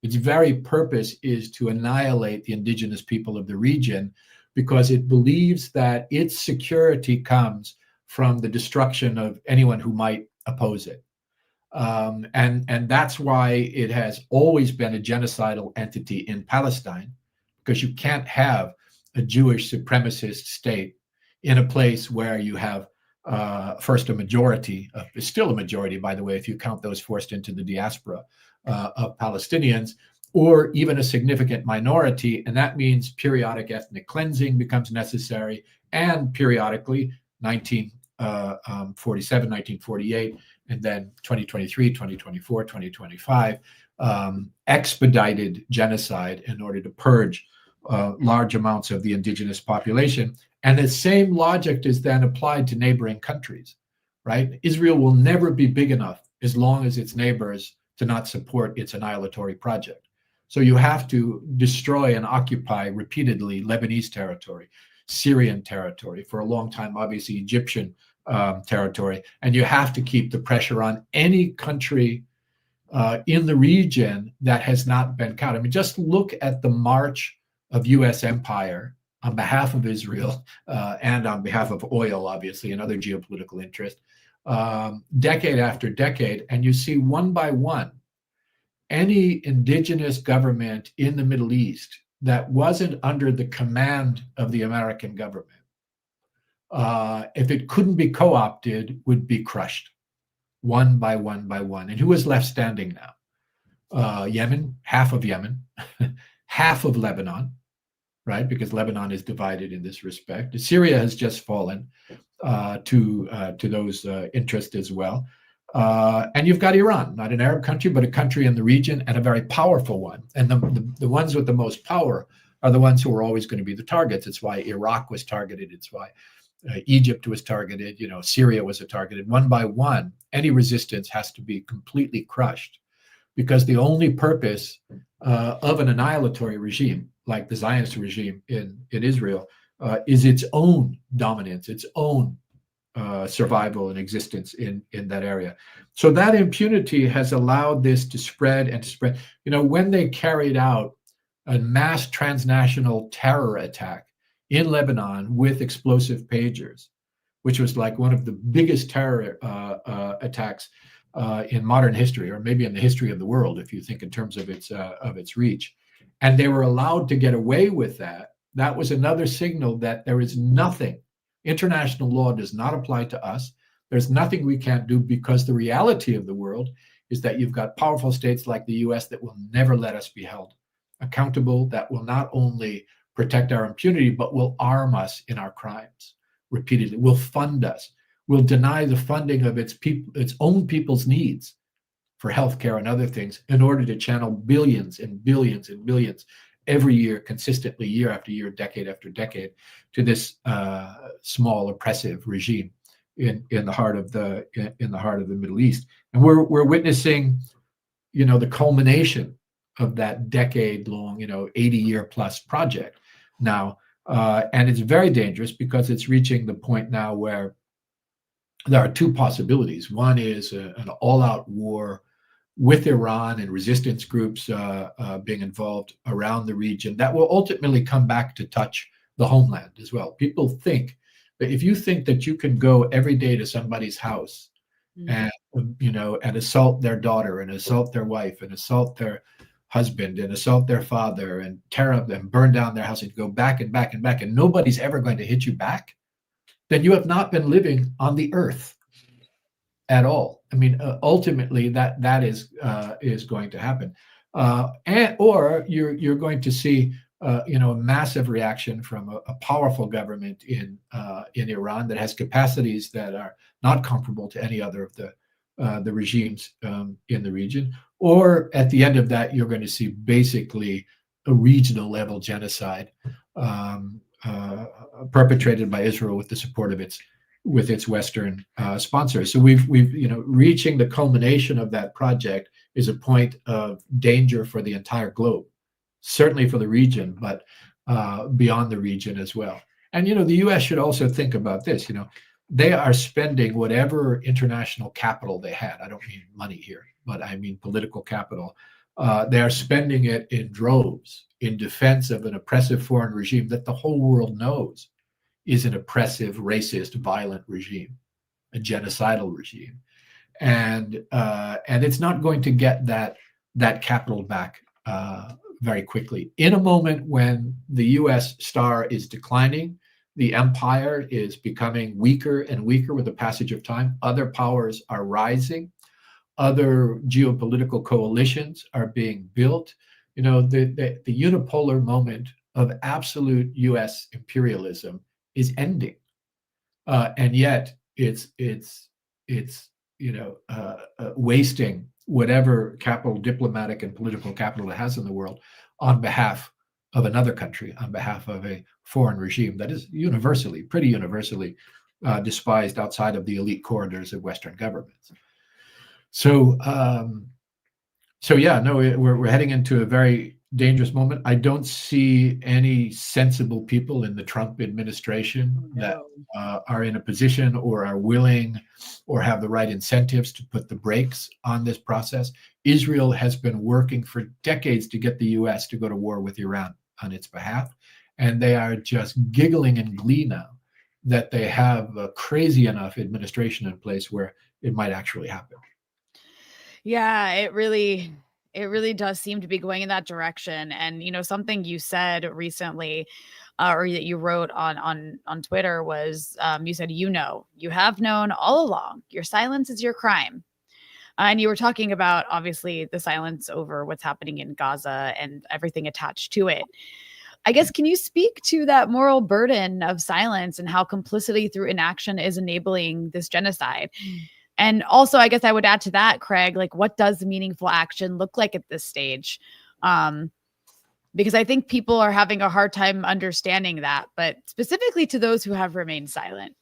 Its very purpose is to annihilate the indigenous people of the region because it believes that its security comes from the destruction of anyone who might oppose it. And that's why it has always been a genocidal entity in Palestine, because you can't have a Jewish supremacist state in a place where you have first a majority, still a majority, by the way, if you count those forced into the diaspora of Palestinians, or even a significant minority. And that means periodic ethnic cleansing becomes necessary, and periodically 1947, 1948, and then 2023, 2024, 2025, expedited genocide in order to purge large amounts of the indigenous population. And the same logic is then applied to neighboring countries, right? Israel will never be big enough as long as its neighbors do not support its annihilatory project. So you have to destroy and occupy repeatedly Lebanese territory, Syrian territory, for a long time, obviously Egyptian territory. And you have to keep the pressure on any country in the region that has not been cowed. I mean, just look at the march of U.S. empire on behalf of Israel and on behalf of oil, obviously, and other geopolitical interest, decade after decade. And you see one by one, any indigenous government in the Middle East that wasn't under the command of the American government, if it couldn't be co-opted, would be crushed one by one by one. And who is left standing now? Yemen, half of Yemen, half of Lebanon, right? Because Lebanon is divided in this respect. Syria has just fallen to those interests as well. And you've got Iran, not an Arab country, but a country in the region, and a very powerful one. And the ones with the most power are the ones who are always going to be the targets. It's why Iraq was targeted. It's why Egypt was targeted. Syria was targeted. One by one, any resistance has to be completely crushed, because the only purpose of an annihilatory regime like the Zionist regime in Israel is its own dominance, its own survival and existence in that area. So that impunity has allowed this to spread and to spread. When they carried out a mass transnational terror attack in Lebanon with explosive pagers, which was like one of the biggest terror attacks in modern history, or maybe in the history of the world, if you think in terms of its reach, and they were allowed to get away with that, that was another signal that there is nothing. International law does not apply to us. There's nothing we can't do, because the reality of the world is that you've got powerful states like the US that will never let us be held accountable, that will not only protect our impunity, but will arm us in our crimes repeatedly, will fund us, will deny the funding of its own people's needs for healthcare and other things in order to channel billions and billions and billions every year, consistently, year after year, decade after decade, to this small oppressive regime in the heart of the Middle East. And we're witnessing, the culmination of that decade-long, 80-year plus project now, and it's very dangerous because it's reaching the point now where there are two possibilities. One is an all-out war with Iran and resistance groups being involved around the region that will ultimately come back to touch the homeland as well. People think that if you think that you can go every day to somebody's house and assault their daughter and assault their wife and assault their husband and assault their father and tear up and burn down their house and go back and back and back, and nobody's ever going to hit you back, then you have not been living on the earth at all. I mean, ultimately, that is going to happen, or you're going to see a massive reaction from a powerful government in Iran that has capacities that are not comparable to any other of the regimes in the region. Or at the end of that, you're going to see basically a regional level genocide perpetrated by Israel with the support of its Western sponsors. So we've reaching the culmination of that project is a point of danger for the entire globe, certainly for the region, but beyond the region as well. And the U.S. should also think about this. They are spending whatever international capital they had. I don't mean money here, but I mean political capital. They are spending it in droves in defense of an oppressive foreign regime that the whole world knows is an oppressive, racist, violent regime, a genocidal regime, and it's not going to get that capital back very quickly. In a moment when the U.S. star is declining, the empire is becoming weaker and weaker with the passage of time. Other powers are rising. Other geopolitical coalitions are being built. The unipolar moment of absolute U.S. imperialism is ending, and yet it's wasting whatever capital, diplomatic and political capital it has in the world on behalf of another country, on behalf of a foreign regime that is pretty universally despised outside of the elite corridors of Western governments. So yeah, no, we're heading into a very dangerous moment. I don't see any sensible people in the Trump administration that are in a position or are willing or have the right incentives to put the brakes on this process. Israel has been working for decades to get the U.S. to go to war with Iran on its behalf, and they are just giggling in glee now that they have a crazy enough administration in place where it might actually happen. Yeah, it really does seem to be going in that direction. And something you said recently, or that you wrote on Twitter was, you said, you have known all along. Your silence is your crime. And you were talking about, obviously, the silence over what's happening in Gaza and everything attached to it. I guess, can you speak to that moral burden of silence and how complicity through inaction is enabling this genocide? And also, I guess I would add to that, Craig, like, what does meaningful action look like at this stage? Because I think people are having a hard time understanding that, but specifically to those who have remained silent.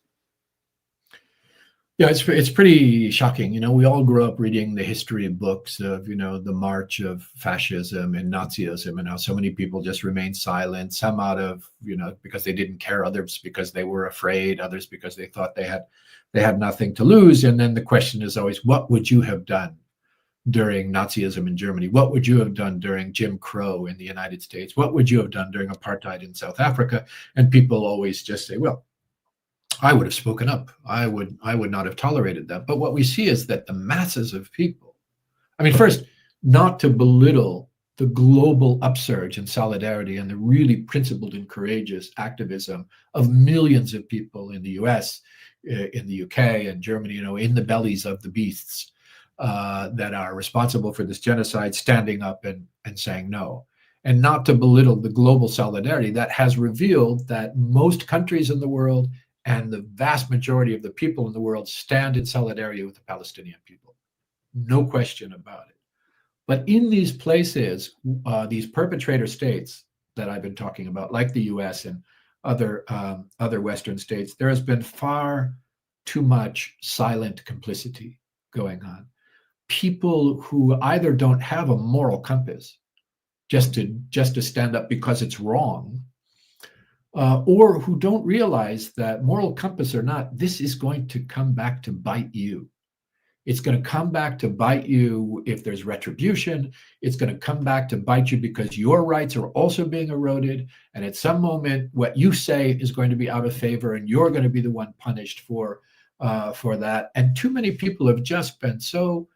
Yeah, it's pretty shocking. We all grew up reading the history books of, the march of fascism and Nazism and how so many people just remained silent, some out of, because they didn't care, others because they were afraid, others because they thought they had nothing to lose. And then the question is always, what would you have done during Nazism in Germany? What would you have done during Jim Crow in the United States? What would you have done during apartheid in South Africa? And people always just say, well, I would have spoken up. I would not have tolerated that. But what we see is that the masses of people, I mean, first, not to belittle the global upsurge in solidarity and the really principled and courageous activism of millions of people in the US, in the UK and Germany, in the bellies of the beasts that are responsible for this genocide, standing up and saying no. And not to belittle the global solidarity that has revealed that most countries in the world and the vast majority of the people in the world stand in solidarity with the Palestinian people. No question about it. But in these places, these perpetrator states that I've been talking about, like the US and other Western states, there has been far too much silent complicity going on. People who either don't have a moral compass just to stand up because it's wrong, or who don't realize that moral compass or not, this is going to come back to bite you. It's going to come back to bite you if there's retribution. It's going to come back to bite you because your rights are also being eroded. And at some moment, what you say is going to be out of favor, and you're going to be the one punished for that. And too many people have just been so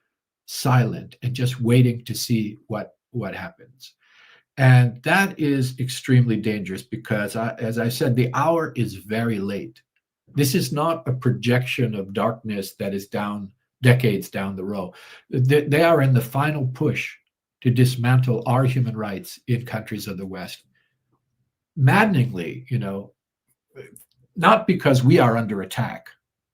silent and just waiting to see what happens. And that is extremely dangerous because, as I said, the hour is very late This is not a projection of darkness that is decades down the road. They are in the final push to dismantle our human rights in countries of the West. Maddeningly, not because we are under attack,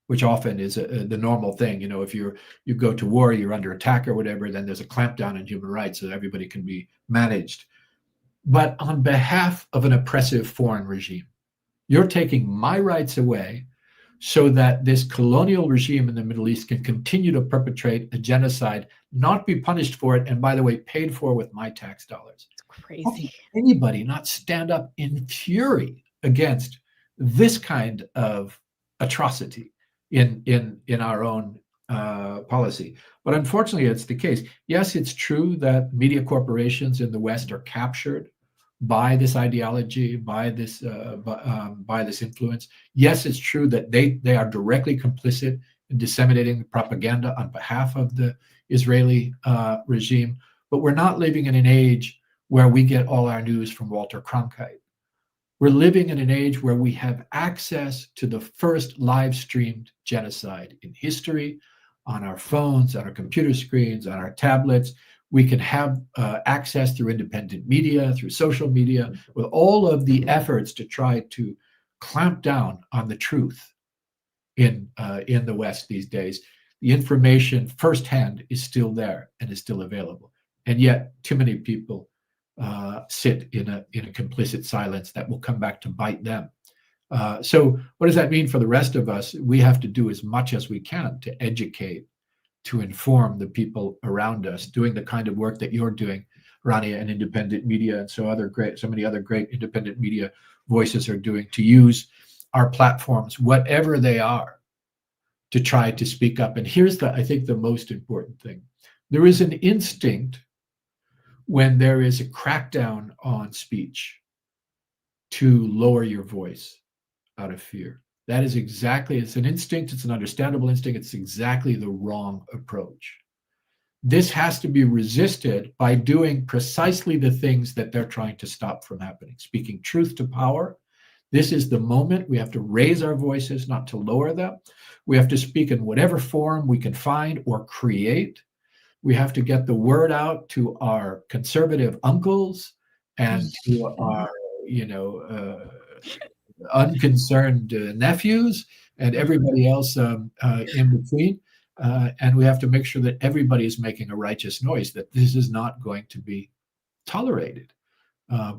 which often is the normal thing. If you go to war, you're under attack or whatever, then there's a clampdown on human rights so that everybody can be managed. But on behalf of an oppressive foreign regime, you're taking my rights away so that this colonial regime in the Middle East can continue to perpetrate a genocide, not be punished for it, and by the way, paid for with my tax dollars. It's crazy. Anybody not stand up in fury against this kind of atrocity in our own policy? But unfortunately, it's the case. Yes, it's true that media corporations in the West are captured by this ideology, by this influence. Yes, it's true that they are directly complicit in disseminating propaganda on behalf of the Israeli regime. But we're not living in an age where we get all our news from Walter Cronkite. We're living in an age where we have access to the first live streamed genocide in history on our phones, on our computer screens, on our tablets. We can have access through independent media, through social media, with all of the efforts to try to clamp down on the truth in the West these days. The information firsthand is still there and is still available. And yet too many people sit in a complicit silence that will come back to bite them. So what does that mean for the rest of us? We have to do as much as we can to educate, to inform the people around us, doing the kind of work that you're doing, Rania, and independent media, and so many other great independent media voices are doing, to use our platforms, whatever they are, to try to speak up. And here's I think the most important thing. There is an instinct when there is a crackdown on speech to lower your voice out of fear. That is exactly, it's an instinct, it's an understandable instinct, it's exactly the wrong approach. This has to be resisted by doing precisely the things that they're trying to stop from happening. Speaking truth to power. This is the moment we have to raise our voices, not to lower them. We have to speak in whatever form we can find or create. We have to get the word out to our conservative uncles and to our, unconcerned nephews and everybody else in between. And we have to make sure that everybody is making a righteous noise, that this is not going to be tolerated.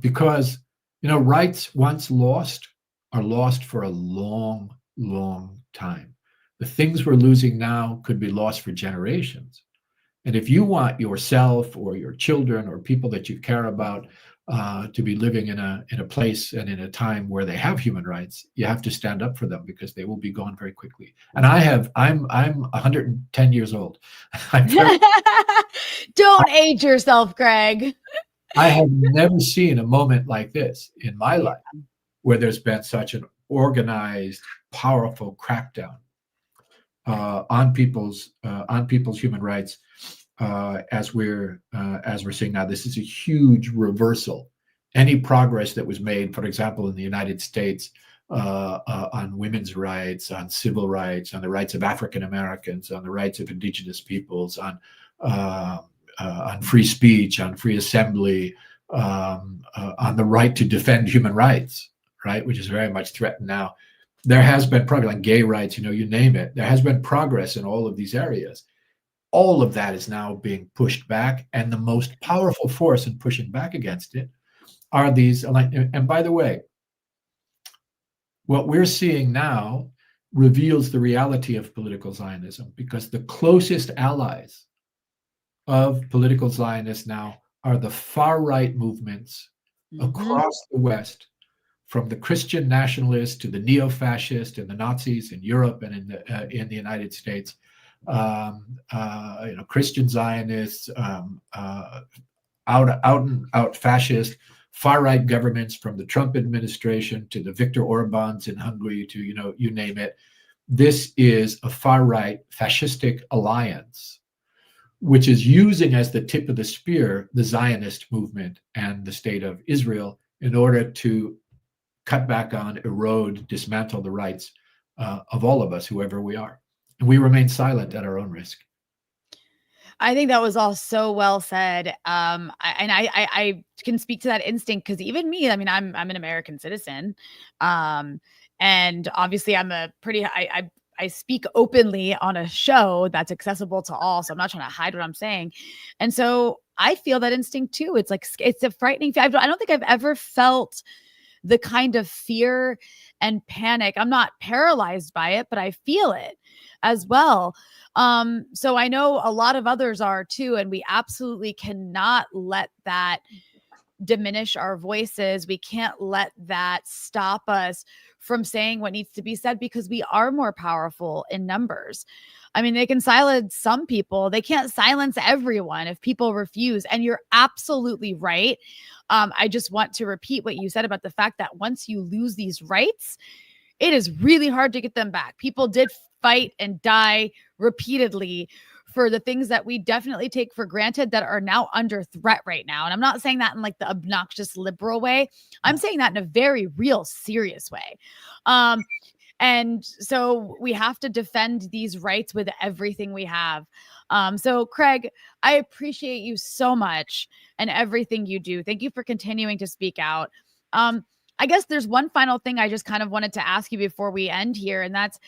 Because, rights once lost are lost for a long, long time. The things we're losing now could be lost for generations. And if you want yourself or your children or people that you care about to be living in a place and in a time where they have human rights, you have to stand up for them, because they will be gone very quickly. And I'm 110 years old. Don't age yourself, Craig. I have never seen a moment like this in my life, where there's been such an organized, powerful crackdown on people's human rights, as we're seeing now. This is a huge reversal. Any progress that was made, for example, in the United States on women's rights, on civil rights, on the rights of African Americans, on the rights of indigenous peoples, on free speech, on free assembly, on the right to defend human rights, right, which is very much threatened now. There has been progress on gay rights, you name it. There has been progress in all of these areas. All of that is now being pushed back, and the most powerful force in pushing back against it are these. And by the way, what we're seeing now reveals the reality of political Zionism, because the closest allies of political Zionists now are the far-right movements across the West, from the Christian nationalists to the neo-fascists and the Nazis in Europe and in the United States. Christian Zionists, out fascist, far-right governments, from the Trump administration to the Viktor Orbáns in Hungary to, you name it. This is a far-right fascistic alliance, which is using as the tip of the spear the Zionist movement and the state of Israel in order to cut back on, erode, dismantle the rights of all of us, whoever we are. And we remain silent at our own risk. I think that was all so well said. I can speak to that instinct because even me, I mean, I'm an American citizen, and obviously I'm a pretty I speak openly on a show that's accessible to all, so I'm not trying to hide what I'm saying, and so I feel that instinct too. It's like it's a frightening. I don't think I've ever felt the kind of fear and panic. I'm not paralyzed by it, but I feel it as well. So I know a lot of others are too, and we absolutely cannot let that diminish our voices. We can't let that stop us from saying what needs to be said because we are more powerful in numbers. I mean, they can silence some people. They can't silence everyone if people refuse. And you're absolutely right. I just want to repeat what you said about the fact that once you lose these rights, it is really hard to get them back. People did fight and die repeatedly for the things that we definitely take for granted that are now under threat right now. And I'm not saying that in like the obnoxious liberal way. I'm saying that in a very real, serious way. And so we have to defend these rights with everything we have. So Craig, I appreciate you so much and everything you do. Thank you for continuing to speak out. I guess there's one final thing I just kind of wanted to ask you before we end here, and that's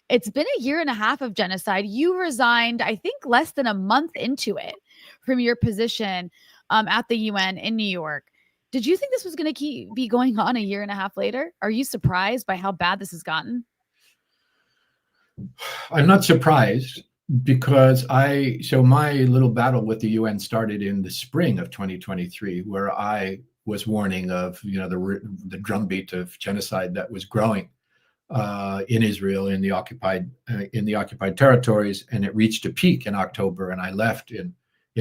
it's been a year and a half of genocide. You resigned, I think, less than a month into it from your position at the UN in New York. Did you think this was going to be going on a year and a half later? Are you surprised by how bad this has gotten? I'm not surprised because my little battle with the UN started in the spring of 2023, where I was warning of, the drumbeat of genocide that was growing in Israel, in the occupied territories, and it reached a peak in October. And I left in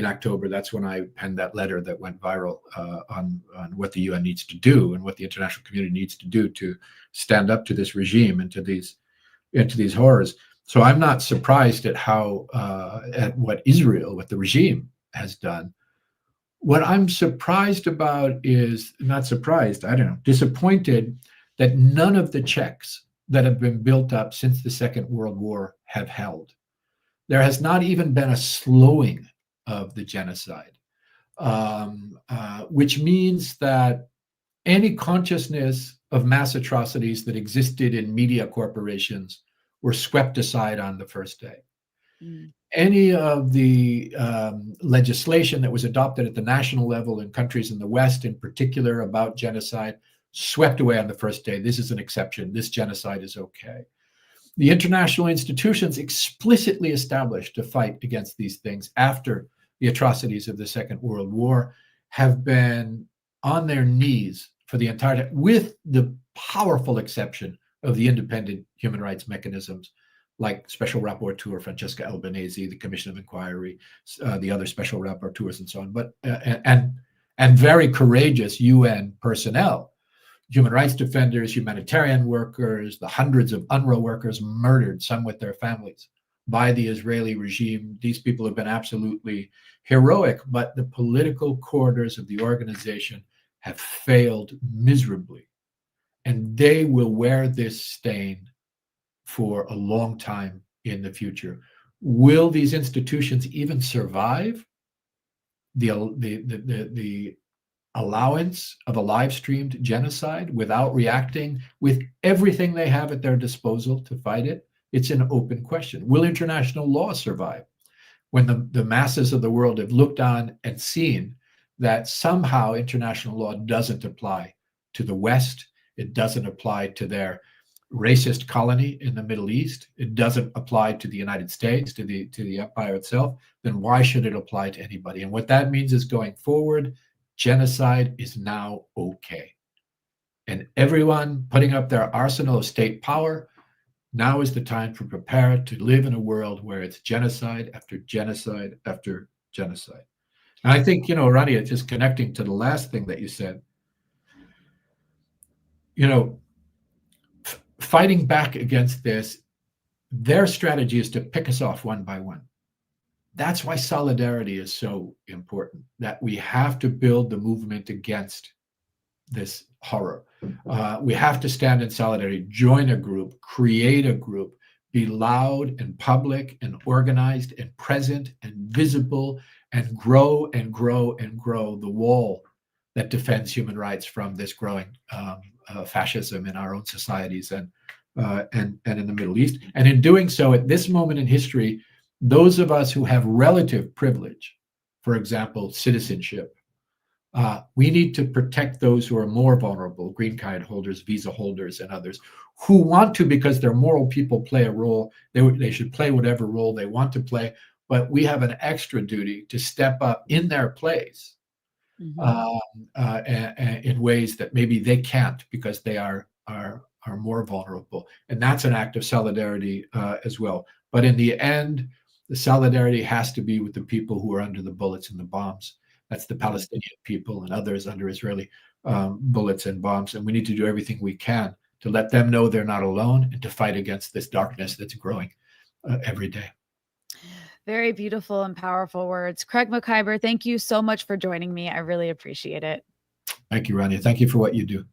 October. That's when I penned that letter that went viral on what the UN needs to do and what the international community needs to do to stand up to this regime and to these horrors. So I'm not surprised at at what the regime has done. What I'm surprised about is disappointed that none of the checks that have been built up since the Second World War have held. There has not even been a slowing of the genocide, which means that any consciousness of mass atrocities that existed in media corporations were swept aside on the first day. Any of the legislation that was adopted at the national level in countries in the West, in particular, about genocide, swept away on the first day. This is an exception. This genocide is okay. The international institutions explicitly established to fight against these things after the atrocities of the Second World War have been on their knees for the entire time, with the powerful exception of the independent human rights mechanisms like Special Rapporteur Francesca Albanese, the Commission of Inquiry, the other special rapporteurs, and so on. But and very courageous UN personnel, human rights defenders, humanitarian workers, the hundreds of UNRWA workers murdered, some with their families, by the Israeli regime. These people have been absolutely heroic, but the political corridors of the organization have failed miserably. And they will wear this stain for a long time in the future. Will these institutions even survive the allowance of a live-streamed genocide without reacting with everything they have at their disposal to fight it? It's an open question. Will international law survive when the masses of the world have looked on and seen that somehow international law doesn't apply to the West? It doesn't apply to their racist colony in the Middle East. It doesn't apply to the United States, to the empire itself. Then why should it apply to anybody? And what that means is, going forward, genocide is now okay. And everyone putting up their arsenal of state power, now is the time to prepare to live in a world where it's genocide after genocide after genocide. And I think, Rania, just connecting to the last thing that you said, fighting back against this, their strategy is to pick us off one by one. That's why solidarity is so important, that we have to build the movement against this horror. We have to stand in solidarity, join a group, create a group, be loud and public and organized and present and visible, and grow and grow and grow the wall that defends human rights from this growing fascism in our own societies and in the Middle East. And in doing so, at this moment in history, those of us who have relative privilege, for example, citizenship, we need to protect those who are more vulnerable, green card holders, visa holders, and others who want to, because they're moral people, play a role. They should play whatever role they want to play, but we have an extra duty to step up in their place in ways that maybe they can't because they are more vulnerable. And that's an act of solidarity as well. But in the end, the solidarity has to be with the people who are under the bullets and the bombs. That's the Palestinian people and others under Israeli bullets and bombs. And we need to do everything we can to let them know they're not alone and to fight against this darkness that's growing every day. Very beautiful and powerful words. Craig Mokhiber, thank you so much for joining me. I really appreciate it. Thank you, Rania. Thank you for what you do.